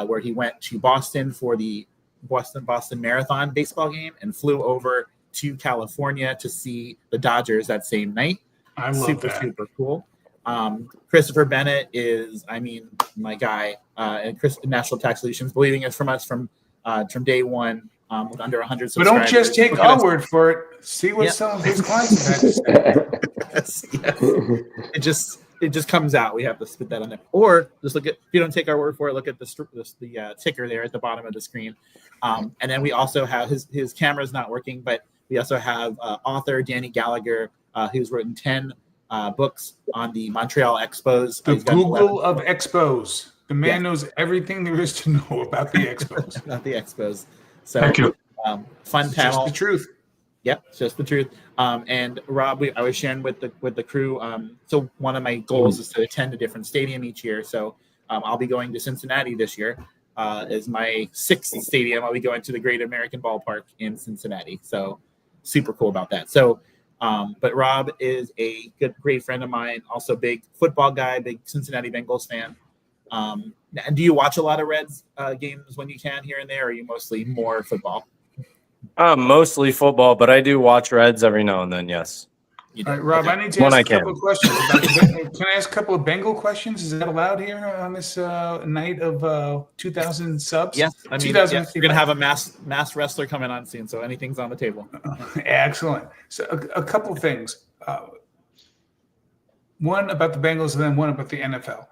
where he went to Boston for the Boston Marathon baseball game and flew over to California to see the Dodgers that same night. I love that. Super cool. Christopher Bennett is, my guy, and National Tax Solutions, believing it from us from day one, with under 100 subscribers. But don't just take our word for it. See what some of his clients have had to say. Yes. It just comes out. We have to spit that on there. Or just look at, if you don't take our word for it, look at the ticker there at the bottom of the screen. And then we also have his camera's not working, but we also have author Danny Gallagher, who's written 10 books on the Montreal Expos. The Google of Expos. The man knows everything there is to know about the Expos. About the Expos. So, thank you. Fun it's panel. Just the truth. Yep, it's just the truth. And Rob, I was sharing with the crew. So one of my goals is to attend a different stadium each year. So I'll be going to Cincinnati this year as my 6th stadium. I'll be going to the Great American Ballpark in Cincinnati. So super cool about that. So, but Rob is a great friend of mine, also big football guy, big Cincinnati Bengals fan. And do you watch a lot of Reds games when you can here and there, or are you mostly more football? Mostly football, but I do watch Reds every now and then, yes. You All did. right, Rob, Okay. I need to ask a couple of questions. Can I ask a couple of Bengal questions? Is that allowed here on this night of 2,000 subs? Yes, I mean, yes, we're gonna have a mass wrestler coming on soon, so anything's on the table. Excellent. So a couple of things. One about the Bengals and then one about the NFL.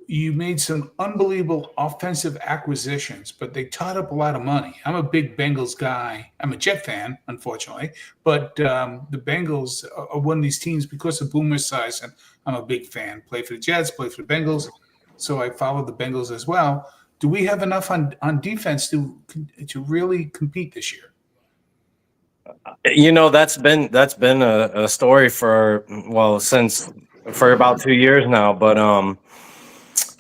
You made some unbelievable offensive acquisitions, but they tied up a lot of money. I'm a big Bengals guy. I'm a Jet fan, unfortunately, but the Bengals are one of these teams because of Boomer's size, and I'm a big fan. Play for the Jets, play for the Bengals, so I follow the Bengals as well. Do we have enough on defense to really compete this year? You know, that's been a story for about 2 years now, but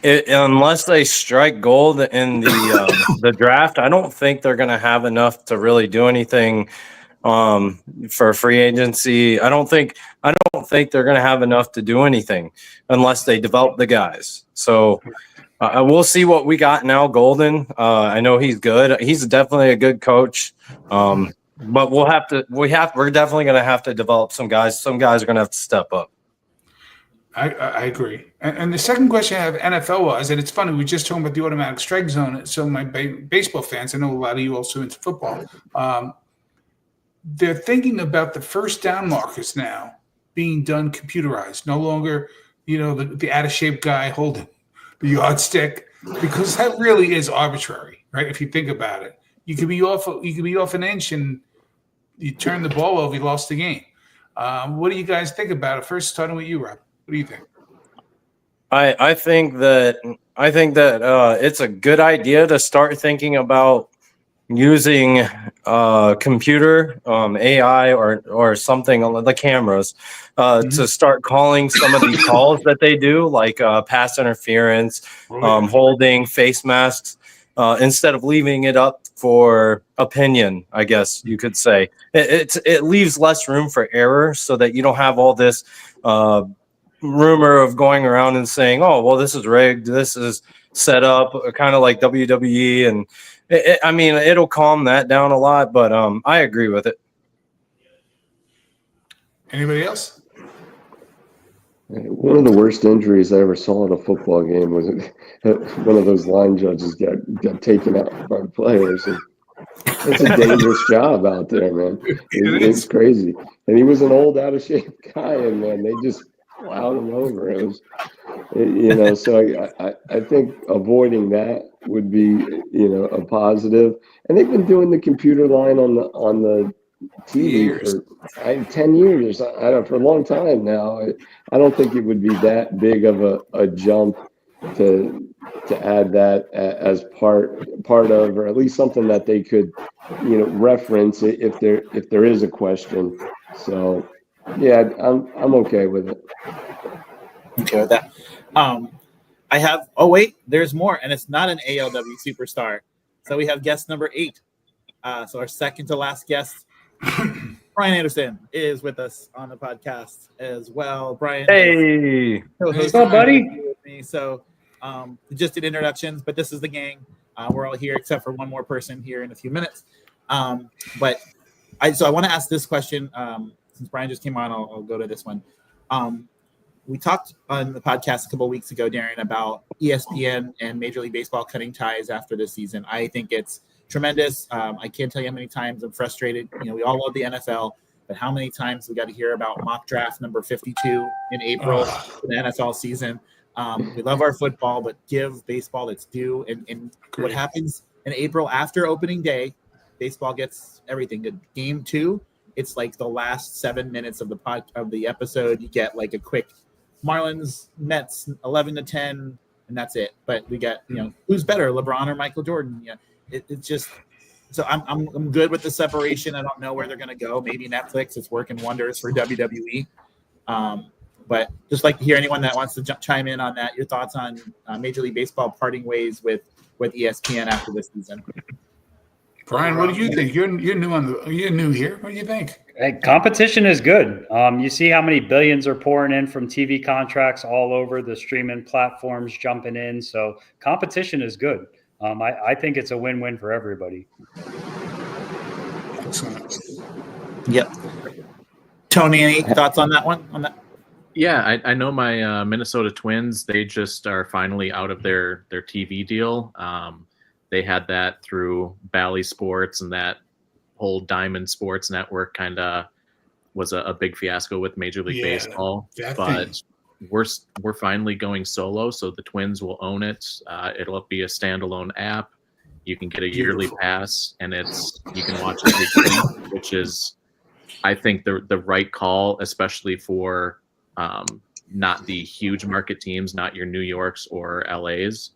unless they strike gold in the draft, I don't think they're going to have enough to really do anything for free agency. I don't think they're going to have enough to do anything unless they develop the guys. So we'll see what we got now. Golden, I know he's good. He's definitely a good coach. But we're definitely going to have to develop some guys. Some guys are going to have to step up. I agree. And the second question I have NFL was, and it's funny, we were just talking about the automatic strike zone. So my baseball fans, I know a lot of you also into football, they're thinking about the first down markers now being done computerized. No longer, the out of shape guy holding the yardstick, because that really is arbitrary, right? If you think about it, you could be off an inch and you turn the ball over, you lost the game. What do you guys think about it? First, starting with you, Rob. What do you think? I think that it's a good idea to start thinking about using computer AI or something on the cameras to start calling some of these calls that they do, like pass interference, holding, face masks, instead of leaving it up for opinion, I guess you could say. It leaves less room for error so that you don't have all this rumor of going around and saying, oh, well, this is rigged, this is set up, kind of like WWE. And it'll calm that down a lot, but I agree with it. Anybody else? One of the worst injuries I ever saw at a football game was one of those line judges got taken out by players. And it's a dangerous job out there, man. It's crazy. And he was an old, out of shape guy, and man, they just plowed him over. It was, so I think avoiding that would be, a positive. And they've been doing the computer line on the TV for 10 years. For a long time now. I don't think it would be that big of a jump to add that as part of, or at least something that they could, reference if there is a question. So yeah, I'm okay with it. Okay with that. I have. Oh wait, there's more, and it's not an ALW superstar. So we have guest number 8. So our second to last guest, Brian Anderson, is with us on the podcast as well. Brian, hey, what's up, buddy? With me. So just did introductions, but this is the gang. We're all here except for one more person here in a few minutes. But I want to ask this question. Since Brian just came on, I'll go to this one. We talked on the podcast a couple of weeks ago, Darren, about ESPN and Major League Baseball cutting ties after this season. I think it's tremendous. I can't tell you how many times I'm frustrated. We all love the NFL, but how many times we got to hear about mock draft number 52 in April for the NFL season. We love our football, but give baseball its due. And what happens in April after opening day, baseball gets everything. Game 2, it's like the last 7 minutes of the episode. You get like a quick Marlins Mets 11-10, and that's it. But we get who's better, LeBron or Michael Jordan? It's just so I'm good with the separation. I don't know where they're gonna go. Maybe Netflix. It's working wonders for WWE. But just like to hear anyone that wants to chime in on that. Your thoughts on Major League Baseball parting ways with ESPN after this season. Brian, what do you think? You're new here. What do you think? Hey, competition is good. You see how many billions are pouring in from TV contracts all over the streaming platforms jumping in. So competition is good. I think it's a win-win for everybody. Excellent. Yep. Tony, any thoughts on that one? Yeah, I know my Minnesota Twins. They just are finally out of their TV deal. They had that through Bally Sports, and that whole Diamond Sports Network kind of was a big fiasco with Major League Baseball. But we're finally going solo, so the Twins will own it. It'll be a standalone app. You can get a yearly pass, and you can watch it, which is, I think, the right call, especially for not the huge market teams, not your New Yorks or LAs.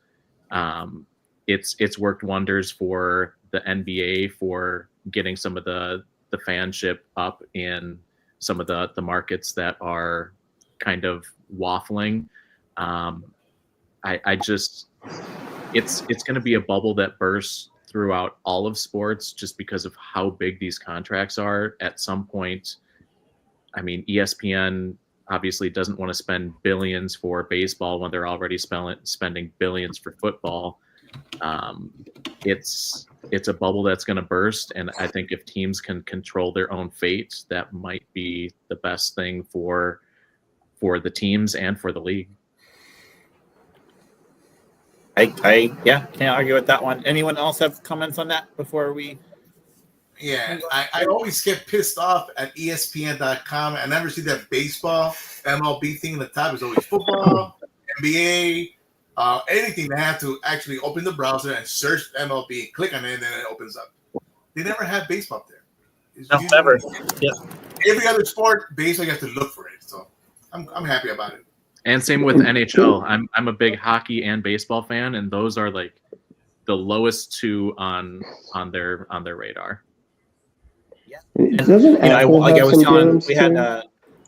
It's worked wonders for the NBA for getting some of the fanship up in some of the markets that are kind of waffling. I just it's going to be a bubble that bursts throughout all of sports just because of how big these contracts are. At some point, I mean, ESPN obviously doesn't want to spend billions for baseball when they're already spending billions for football. It's a bubble that's going to burst, and I think if teams can control their own fate, that might be the best thing for the teams and for the league. I can't argue with that one. Anyone else have comments on that before we? Yeah, I always get pissed off at ESPN.com. I never see that baseball MLB thing in the top. It's always football, NBA, anything. They have to actually open the browser and search MLB, click on it, and then it opens up. They never have baseball up there. No, never. Yeah. Every other sport, baseball, you have to look for it. So I'm happy about it. And same with NHL. I'm a big hockey and baseball fan, and those are like the lowest two on their radar. Yeah. Doesn't Apple like I have was some telling, games we had too? a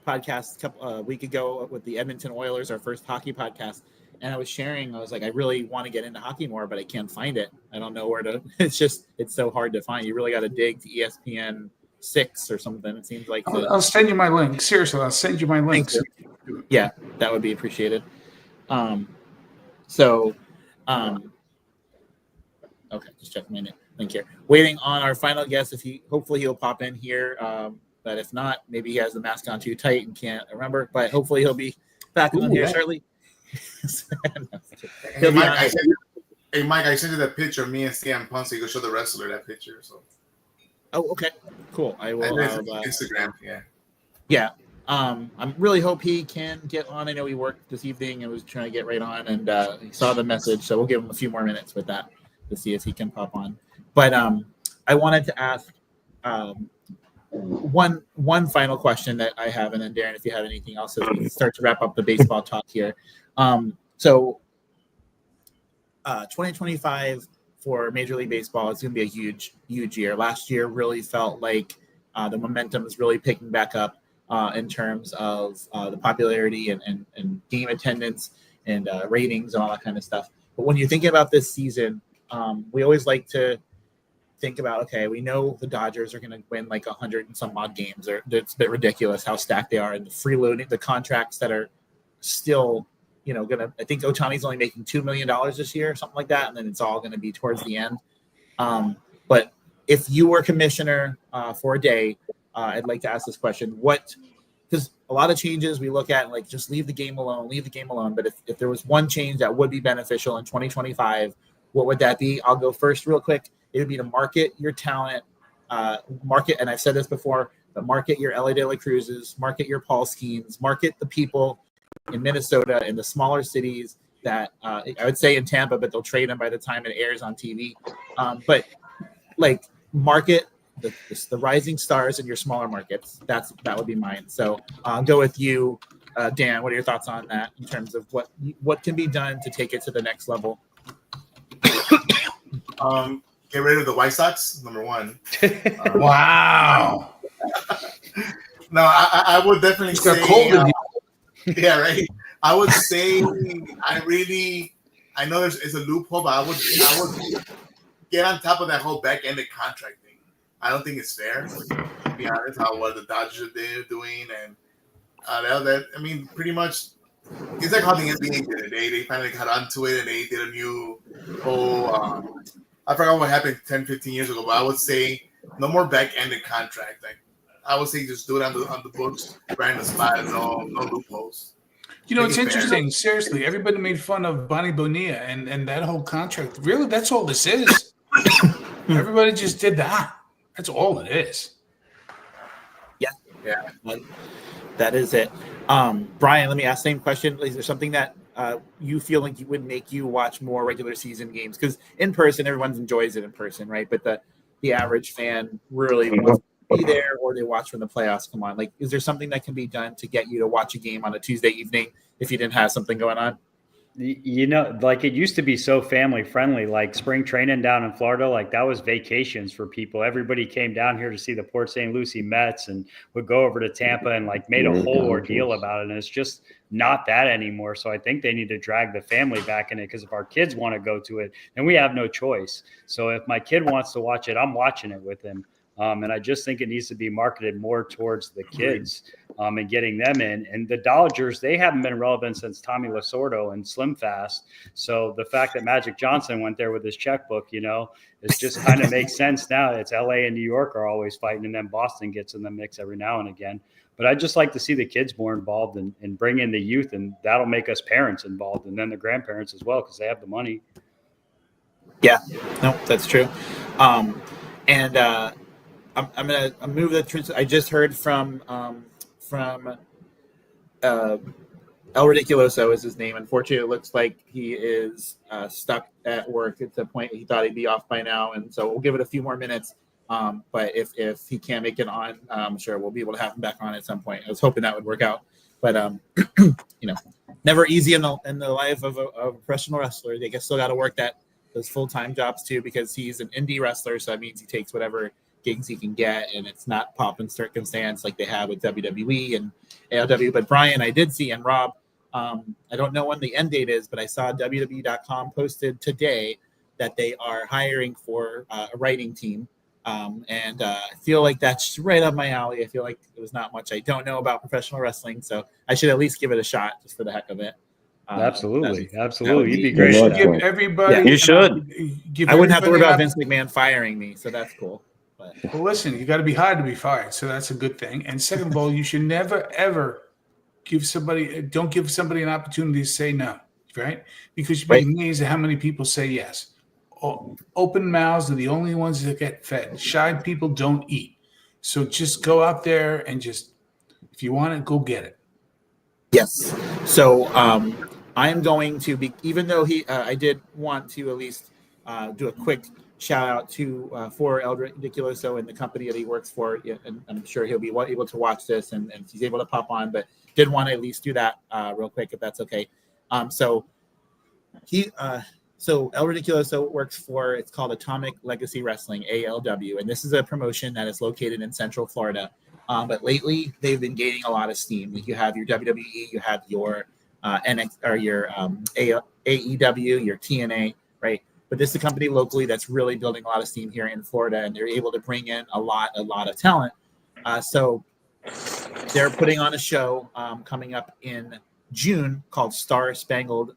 podcast a week ago with the Edmonton Oilers, our first hockey podcast, and I was sharing. I was like, I really want to get into hockey more, but I can't find it. I don't know where to. It's so hard to find. You really got to dig to ESPN 6 or something. It seems like. I'll send you my link. Seriously, I'll send you my links. Yeah, that would be appreciated. Okay, just checking my link here. Waiting on our final guest. Hopefully he'll pop in here. But if not, maybe he has the mask on too tight and can't remember. But hopefully he'll be back on here shortly. Hey, Mike, I sent you that picture of me and CM Punk, so you can show the wrestler that picture. So. Oh, okay, cool. I will. Instagram, yeah. Yeah. I really hope he can get on. I know he worked this evening and was trying to get right on, and he saw the message, so we'll give him a few more minutes with that to see if he can pop on. But I wanted to ask one final question that I have, and then Darren, if you have anything else, as we start to wrap up the baseball talk here. 2025 for Major League Baseball is going to be a huge year. Last year really felt like the momentum is really picking back up. In terms of the popularity and game attendance and ratings and all that kind of stuff. But when you're thinking about this season, we always like to think about, okay, we know the Dodgers are going to win like 100 and some odd games. It's a bit ridiculous how stacked they are, and the freeloading, the contracts that are still, I think Ohtani's only making $2 million this year, something like that, and then it's all going to be towards the end. But if you were commissioner for a day, I'd like to ask this question. Because a lot of changes we look at, like, just leave the game alone. But if there was one change that would be beneficial in 2025, what would that be? I'll go first real quick. It would be to market your talent, and I've said this before, but market your LA De La Cruzes, market your Paul Skeens, market the people in Minnesota, in the smaller cities that I would say in Tampa, but they'll trade them by the time it airs on TV. But like, market the rising stars in your smaller markets. That would be mine. So I'll go with you, Dan. What are your thoughts on that in terms of what can be done to take it to the next level? Get rid of the White Sox, number one. Wow. No, I would definitely say. Yeah, right. I would say I know it's a loophole, but I would get on top of that whole back-ended contract thing. I don't think it's fair, to be honest, what the Dodgers are doing, and pretty much it's like how the NBA did it. They finally got onto it, and they did a new whole. I forgot what happened 10, 15 years ago, but I would say no more back-ended contract. Like, I would say just do it on the books, right in the spot, no loopholes. It's interesting. Seriously, everybody made fun of Bonnie Bonilla and that whole contract. Really, that's all this is. Everybody just did that. That's all it is. Yeah. That is it. Brian, let me ask the same question. Is there something that you feel like would make you watch more regular season games? Because in person, everyone enjoys it in person, right? But the average fan really wants to be there, or they watch when the playoffs come on. Like, is there something that can be done to get you to watch a game on a Tuesday evening if you didn't have something going on? Like it used to be so family friendly, like spring training down in Florida, like that was vacations for people. Everybody came down here to see the Port St. Lucie Mets and would go over to Tampa and like made a whole ordeal about it. And it's just not that anymore. So I think they need to drag the family back in it, because if our kids want to go to it, then we have no choice. So if my kid wants to watch it, I'm watching it with him. And I just think it needs to be marketed more towards the kids and getting them in. And the Dodgers, they haven't been relevant since Tommy Lasorda and Slim Fast. So the fact that Magic Johnson went there with his checkbook, it just kind of makes sense now. It's LA and New York are always fighting, and then Boston gets in the mix every now and again. But I'd just like to see the kids more involved and bring in the youth, and that'll make us parents involved, and then the grandparents as well, because they have the money. Yeah, no, that's true. I'm gonna move the truth. I just heard from El Ridiculoso is his name. Unfortunately, it looks like he is stuck at work. At the point he thought he'd be off by now, and so we'll give it a few more minutes. But if he can't make it on, I'm sure we'll be able to have him back on at some point. I was hoping that would work out, but never easy in the life of a professional wrestler. They still got to work those full-time jobs too, because he's an indie wrestler, so that means he takes whatever gigs he can get, and it's not pop and circumstance like they have with WWE and ALW. But Brian, I did see, and Rob, I don't know when the end date is, but I saw WWE.com posted today that they are hiring for a writing team, and I feel like that's right up my alley. I feel like there was not much I don't know about professional wrestling, so I should at least give it a shot just for the heck of it. Absolutely. You'd be great. great. Give everybody. You should. I wouldn't have to worry about Vince McMahon firing me, so that's cool. Well, listen, you got to be hard to be fired, so that's a good thing. And second of all, you should never ever don't give somebody an opportunity to say no, right? Because you'd be amazed at how many people say yes. Open mouths are the only ones that get fed. Shy people don't eat. So just go out there and just, if you want it, go get it. Yes. So I'm going to be, even though I did want to at least do a quick shout out to for El Ridiculoso and the company that he works for, and I'm sure he'll be able to watch this and he's able to pop on, but did want to at least do that real quick, if that's okay. So El Ridiculoso works for, it's called Atomic Legacy Wrestling, ALW, and this is a promotion that is located in Central Florida. But lately they've been gaining a lot of steam. Like, you have your WWE, you have your NX or your AEW, your TNA, right? But this is a company locally that's really building a lot of steam here in Florida, and they're able to bring in a lot of talent. So they're putting on a show coming up in June called Star Spangled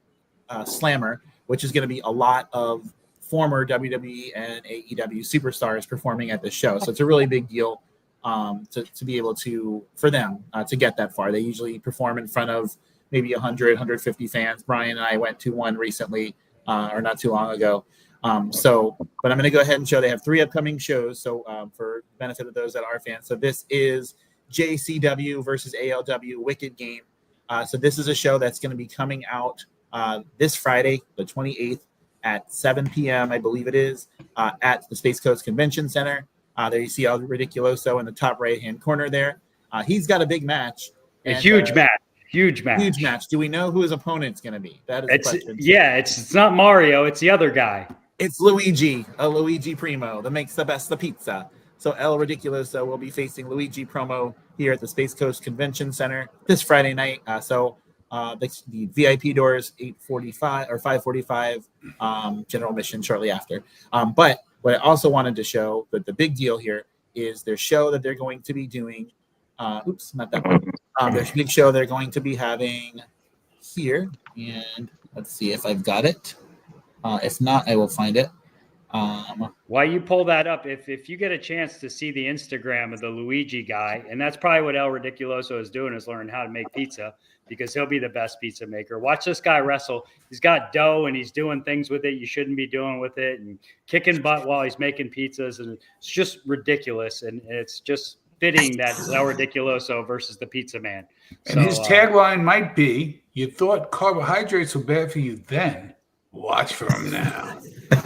Slammer, which is going to be a lot of former WWE and AEW superstars performing at this show. So it's a really big deal to be able to, for them to get that far. They usually perform in front of maybe 100, 150 fans. Brian and I went to one recently, or not too long ago. But I'm going to go ahead and show they have 3 upcoming shows. So for benefit of those that are fans. So this is JCW versus ALW Wicked Game. So this is a show that's going to be coming out this Friday, the 28th at 7 p.m., I believe it is, at the Space Coast Convention Center. There you see El Ridiculoso in the top right-hand corner there. He's got a big match. Huge match. Do we know who his opponent's going to be? That is the question. Yeah, it's not Mario. It's the other guy. It's Luigi Primo that makes the best of pizza. So El Ridiculoso will be facing Luigi Primo here at the Space Coast Convention Center this Friday night. The VIP doors 8:45 or 5:45. General admission shortly after. But what I also wanted to show, but the big deal here is their show that they're going to be doing. Not that one. There's a big show they're going to be having here, and let's see if I've got it. If not, I will find it. While you pull that up, if you get a chance to see the Instagram of the Luigi guy, and that's probably what El Ridiculoso is doing, is learning how to make pizza, because he'll be the best pizza maker. Watch this guy wrestle. He's got dough and he's doing things with it you shouldn't be doing with it, and kicking butt while he's making pizzas, and it's just ridiculous. And it's just fitting that it's El Ridiculoso versus the pizza man. And his tagline might be, "You thought carbohydrates were bad for you then. Watch for them now."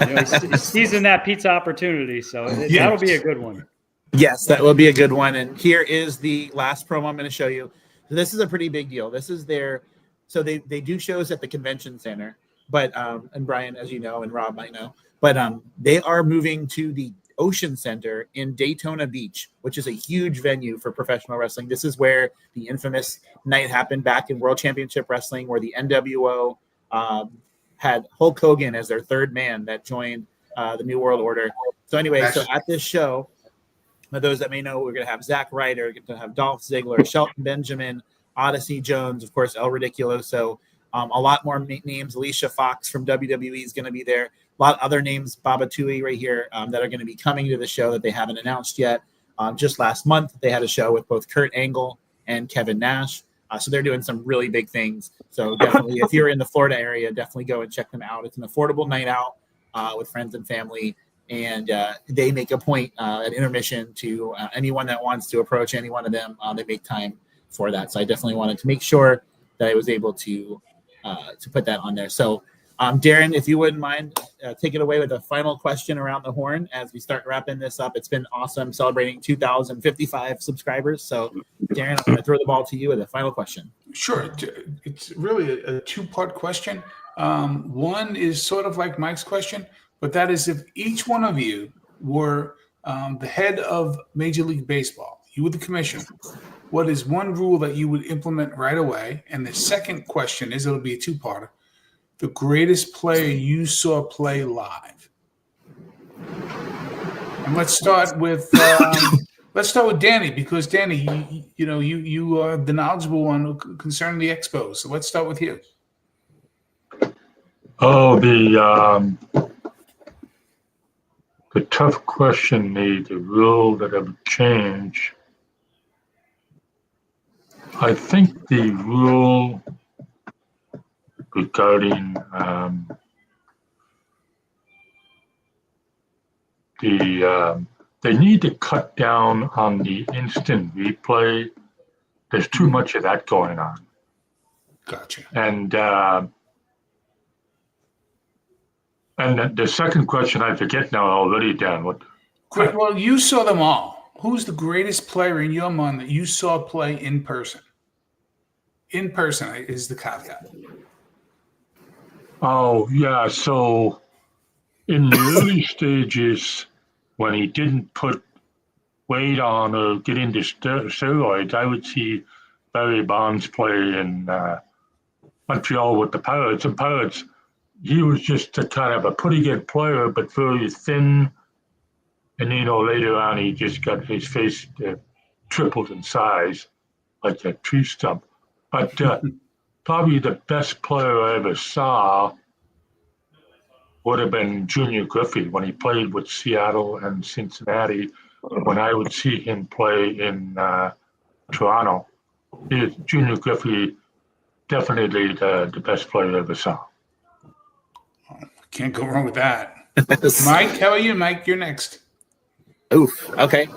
He's seizing that pizza opportunity, so that'll be a good one. Yes, that will be a good one. And here is the last promo I'm going to show you. So this is a pretty big deal. This is they do shows at the convention center, but and Brian, as you know, and Rob might know, but they are moving to the Ocean Center in Daytona Beach, which is a huge venue for professional wrestling. This is where the infamous night happened back in World Championship Wrestling, where the NWO had Hulk Hogan as their third man that joined the New World Order. So anyway, so at this show, for those that may know, we're going to have Zack Ryder, we're going to have Dolph Ziggler, Shelton Benjamin, Odyssey Jones, of course, El Ridiculoso, a lot more names. Alicia Fox from WWE is going to be there. A lot of other names, Baba Tooie right here, that are going to be coming to the show that they haven't announced yet. Just last month, they had a show with both Kurt Angle and Kevin Nash. So they're doing some really big things. So definitely, if you're in the Florida area, definitely go and check them out. It's an affordable night out with friends and family. And they make a point at intermission to anyone that wants to approach any one of them. They make time for that. So I definitely wanted to make sure that I was able to put that on there. So Darren, if you wouldn't mind, take it away with a final question around the horn as we start wrapping this up. It's been awesome celebrating 2,055 subscribers. So Darren, I'm going to throw the ball to you with a final question. Sure. It's really a two-part question. One is sort of like Mike's question, but that is, if each one of you were the head of Major League Baseball, you were the commissioner, what is one rule that you would implement right away? And the second question is, it'll be a two-parter, the greatest player you saw play live. And let's start with Danny, because Danny, you are the knowledgeable one concerning the Expos. So let's start with you. Oh, the tough question, the rule that I would change. I think the rule regarding they need to cut down on the instant replay. There's too much of that going on. Gotcha. And the second question I forget now already, Dan. What? Well, you saw them all. Who's the greatest player in your mind that you saw play in person? In person is the caveat. Oh, yeah. So in the early stages, when he didn't put weight on or get into steroids, I would see Barry Bonds play in Montreal with the Pirates. And Pirates, he was just a kind of a pretty good player, but very thin. And, later on, he just got his face tripled in size, like a tree stump. But probably the best player I ever saw would have been Junior Griffey when he played with Seattle and Cincinnati. When I would see him play in Toronto, Junior Griffey, definitely the best player I ever saw. Can't go wrong with that. Mike, how are you? Mike, you're next. Oof. Okay.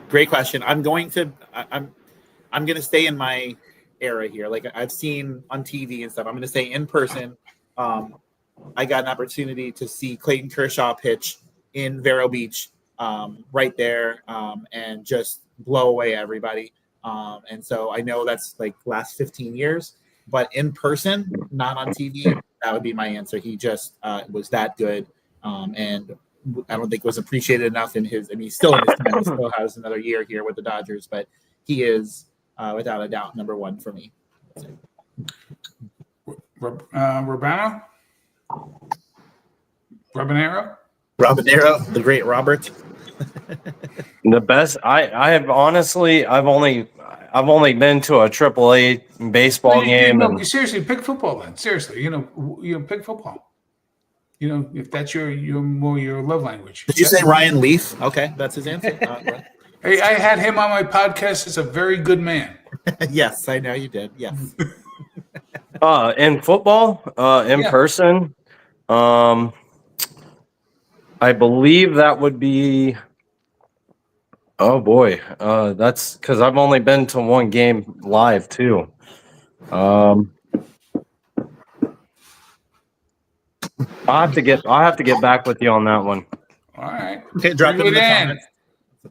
Great question. I'm going to stay in my era here. Like I've seen on TV and stuff. I'm going to say in person. I got an opportunity to see Clayton Kershaw pitch in Vero Beach, right there, and just blow away everybody. And so I know that's like last 15 years, but in person, not on TV, that would be my answer. He just was that good, and I don't think was appreciated enough in his. I mean, he's still in his time. He still has another year here with the Dodgers, but he is without a doubt number one for me. Rabanero, the great Robert. The best. I have honestly, I've only been to a AAA baseball game. No, seriously, pick football then. Seriously, pick football. if that's your love language. Did you say Ryan Leaf? Okay, that's his answer. Hey, I had him on my podcast. He's a very good man. Yes, I know you did. Yes. In football, in person, I believe that would be. Oh boy, that's because I've only been to one game live too. I'll have to get back with you on that one. All right. Okay, drop it in the comments.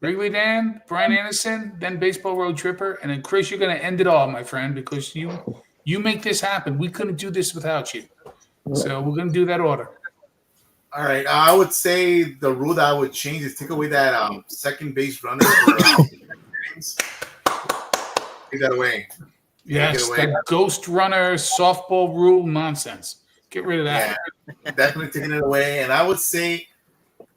Wrigley Dan, Brian Anderson, then Baseball Road Tripper, and then Chris. You're going to end it all, my friend, because you make this happen. We couldn't do this without you. So we're going to do that order. All right. I would say the rule that I would change is take away that second base runner. Take that away. Yes, that ghost runner softball rule nonsense. Get rid of that. Yeah, definitely taking it away. And I would say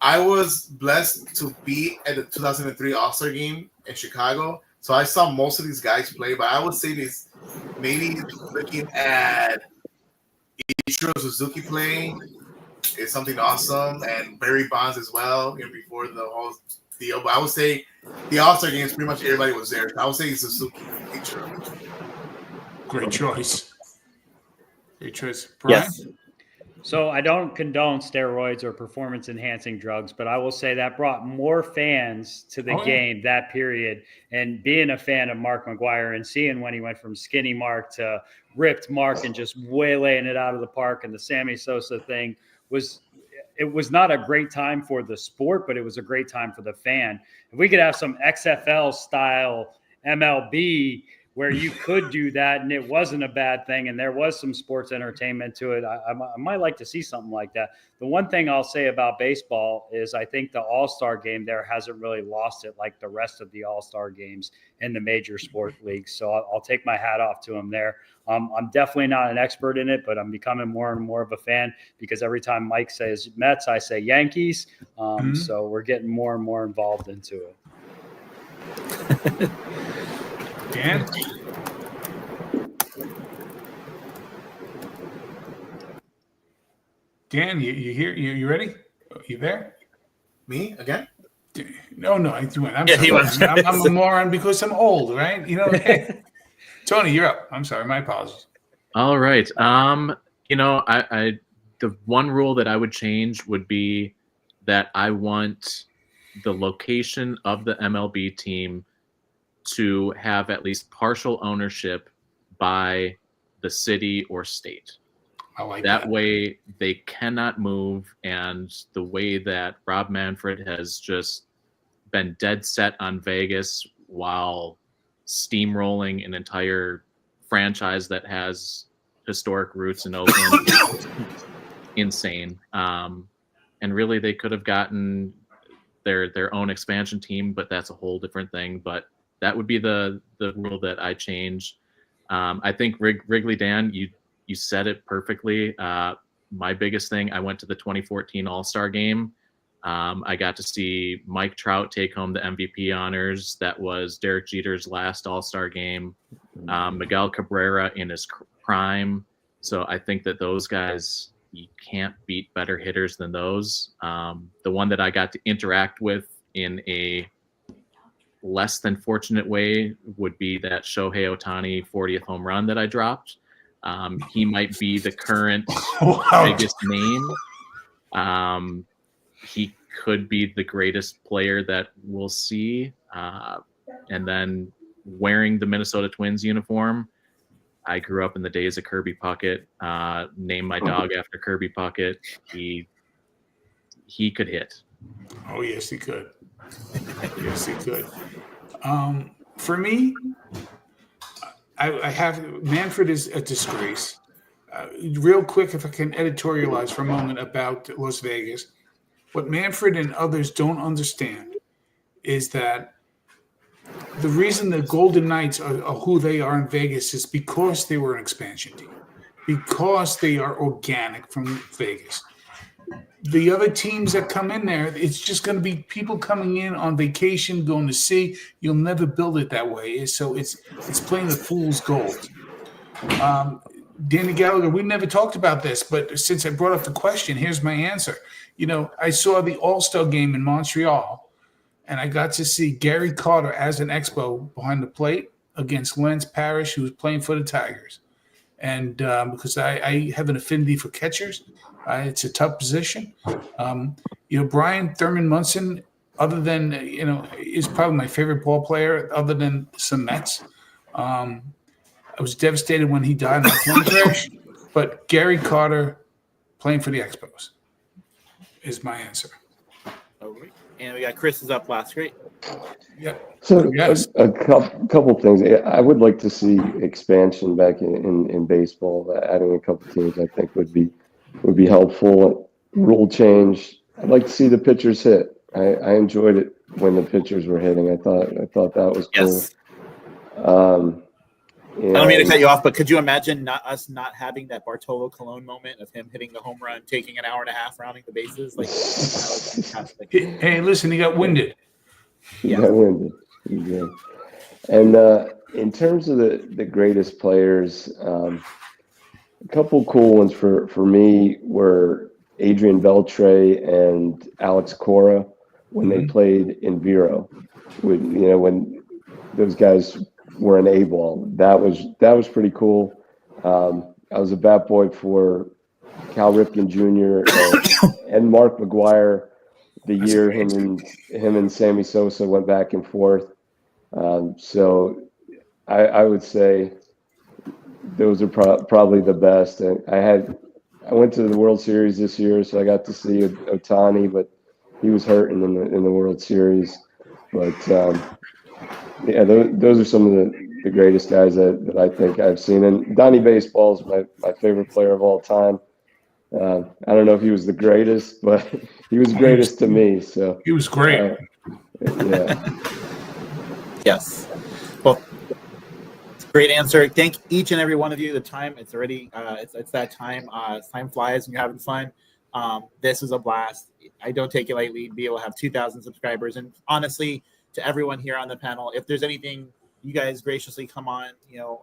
I was blessed to be at the 2003 All-Star game in Chicago. So I saw most of these guys play, but I would say this maybe looking at Ichiro Suzuki play is something awesome, and Barry Bonds as well, before the whole deal. But I would say the All-Star games, pretty much everybody was there. So I would say Suzuki and Ichiro. Great choice. Great choice. Brian? Yes. So I don't condone steroids or performance-enhancing drugs, but I will say that brought more fans to the game that period. And being a fan of Mark McGwire and seeing when he went from skinny Mark to ripped Mark and just waylaying it out of the park, and the Sammy Sosa thing was not a great time for the sport, but it was a great time for the fan. If we could have some XFL style MLB where you could do that and it wasn't a bad thing and there was some sports entertainment to it, I might like to see something like that. The one thing I'll say about baseball is I think the All-Star game there hasn't really lost it like the rest of the All-Star games in the major sport leagues. So I'll take my hat off to him there. I'm definitely not an expert in it, but I'm becoming more and more of a fan because every time Mike says Mets, I say Yankees. So we're getting more and more involved into it. Dan? Dan, you here? You ready? You there? Me again? No, I went. I'm sorry. I'm a moron because I'm old, right? Tony, you're up. I'm sorry. My apologies. All right. I the one rule that I would change would be that I want the location of the MLB team to have at least partial ownership by the city or state. I like that way they cannot move, and the way that Rob Manfred has just been dead set on Vegas while steamrolling an entire franchise that has historic roots in Oakland insane. And really they could have gotten their own expansion team, but that's a whole different thing. But that would be the rule that I change. I think Wrigley Dan, you said it perfectly. My biggest thing, I went to the 2014 All-Star game. I got to see Mike Trout take home the MVP honors. That was Derek Jeter's last All-Star game. Miguel Cabrera in his prime. So I think that those guys, you can't beat better hitters than those. The one that I got to interact with in a less than fortunate way would be that Shohei Ohtani 40th home run that I dropped. He might be the current biggest name. He could be the greatest player that we'll see. And then wearing the Minnesota Twins uniform, I grew up in the days of Kirby Puckett. Named my dog after Kirby Puckett. He could hit. Oh, yes, he could. Yes, he could. For me, I have Manfred is a disgrace. Real quick, if I can editorialize for a moment about Las Vegas, what Manfred and others don't understand is that the reason the Golden Knights are who they are in Vegas is because they were an expansion team, because they are organic from Vegas. The other teams that come in there, it's just going to be people coming in on vacation, going to see. You'll never build it that way. So it's playing the fool's gold. Danny Gallagher, we never talked about this, but since I brought up the question, here's my answer. I saw the All-Star game in Montreal, and I got to see Gary Carter as an Expo behind the plate against Lance Parrish, who was playing for the Tigers. And because I have an affinity for catchers, it's a tough position. Brian Thurman Munson, other than, is probably my favorite ball player other than some Mets. I was devastated when he died in that plane crash, but Gary Carter playing for the Expos is my answer. All right. And we got Chris is up last. Great. Yep. So Yes. a couple things. I would like to see expansion back in baseball. Adding a couple teams, I think, would be helpful. Rule change. I'd like to see the pitchers hit. I enjoyed it when the pitchers were hitting. I thought that was cool. Yes. I don't mean to cut you off, but could you imagine us not having that Bartolo Colon moment of him hitting the home run, taking an hour and a half rounding the bases? Like, that was fantastic. Hey, listen, he got winded. He got winded. He did. And in terms of the greatest players, a couple cool ones for me were Adrian Beltre and Alex Cora when they played in Vero. When those guys were an A-ball. That was pretty cool. I was a bat boy for Cal Ripken Jr. and Mark McGuire the year him and Sammy Sosa went back and forth. So I would say those are probably the best. I went to the World Series this year, so I got to see Ohtani, but he was hurting in the World Series. But yeah, those are some of the greatest guys that I think I've seen. And Donnie Baseball is my favorite player of all time. I don't know if he was the greatest, but he was greatest to me. So he was great. Yeah. Yes. Well, great answer. Thank each and every one of you. The time, it's already it's that time. Time flies when you're having fun. This is a blast. I don't take it lightly to be able to have 2,000 subscribers. And honestly, to everyone here on the panel, if there's anything you guys graciously come on,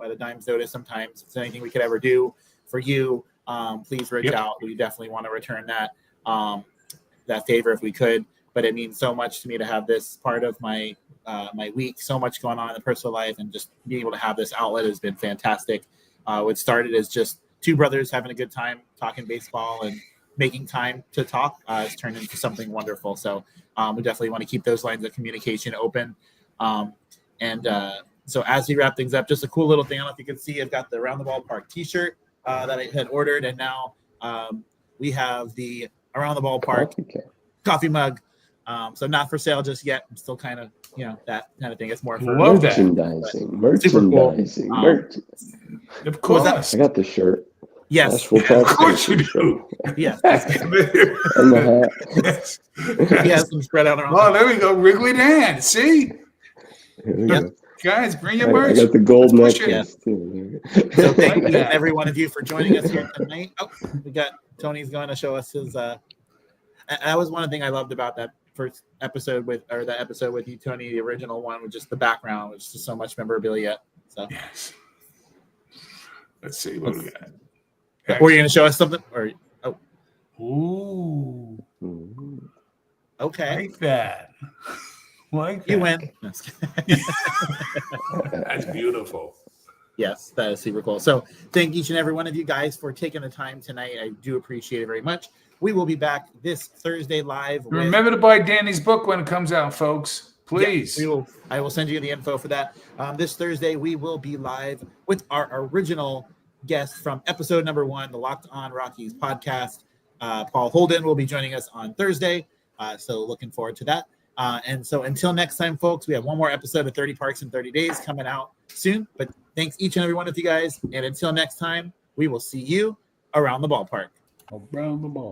at a dime's notice sometimes, if there's anything we could ever do for you, please reach out. We definitely want to return that favor if we could. But it means so much to me to have this part of my week. So much going on in the personal life, and just being able to have this outlet has been fantastic. What started as just two brothers having a good time talking baseball and making time to talk has turned into something wonderful. So we definitely want to keep those lines of communication open. So as we wrap things up, just a cool little thing. I don't know if you can see, I've got the Around the Ballpark t-shirt that I had ordered, and now we have the Around the Ballpark coffee mug. So not for sale just yet. I'm still kind of, that kind of thing. It's more for merchandising. Of course. I got the shirt. Yes. Of course you do. Yes. And the hat. He has them spread out around. Oh, there we go. Wrigley Dan. See? Yep. Guys, bring your merch. I got the gold necklace too. So thank you every one of you for joining us here tonight. Oh, we got Tony's going to show us his. That was one thing I loved about that first episode with you, Tony. The original one with just the background, was just so much memorabilia. So yes. Let's see what we got. Were you going to show us something? Or ooh, okay, like that. You win. That's beautiful. Yes, that is super cool. So thank each and every one of you guys for taking the time tonight. I do appreciate it very much. We will be back this Thursday live. Remember to buy Danny's book when it comes out, folks. Please. Yeah, I will send you the info for that. This Thursday, we will be live with our original guest from episode number 1, the Locked On Rockies podcast. Paul Holden will be joining us on Thursday. So looking forward to that. And so until next time, folks, we have one more episode of 30 Parks in 30 Days coming out soon. But thanks each and every one of you guys. And until next time, we will see you around the ballpark. Around the ball.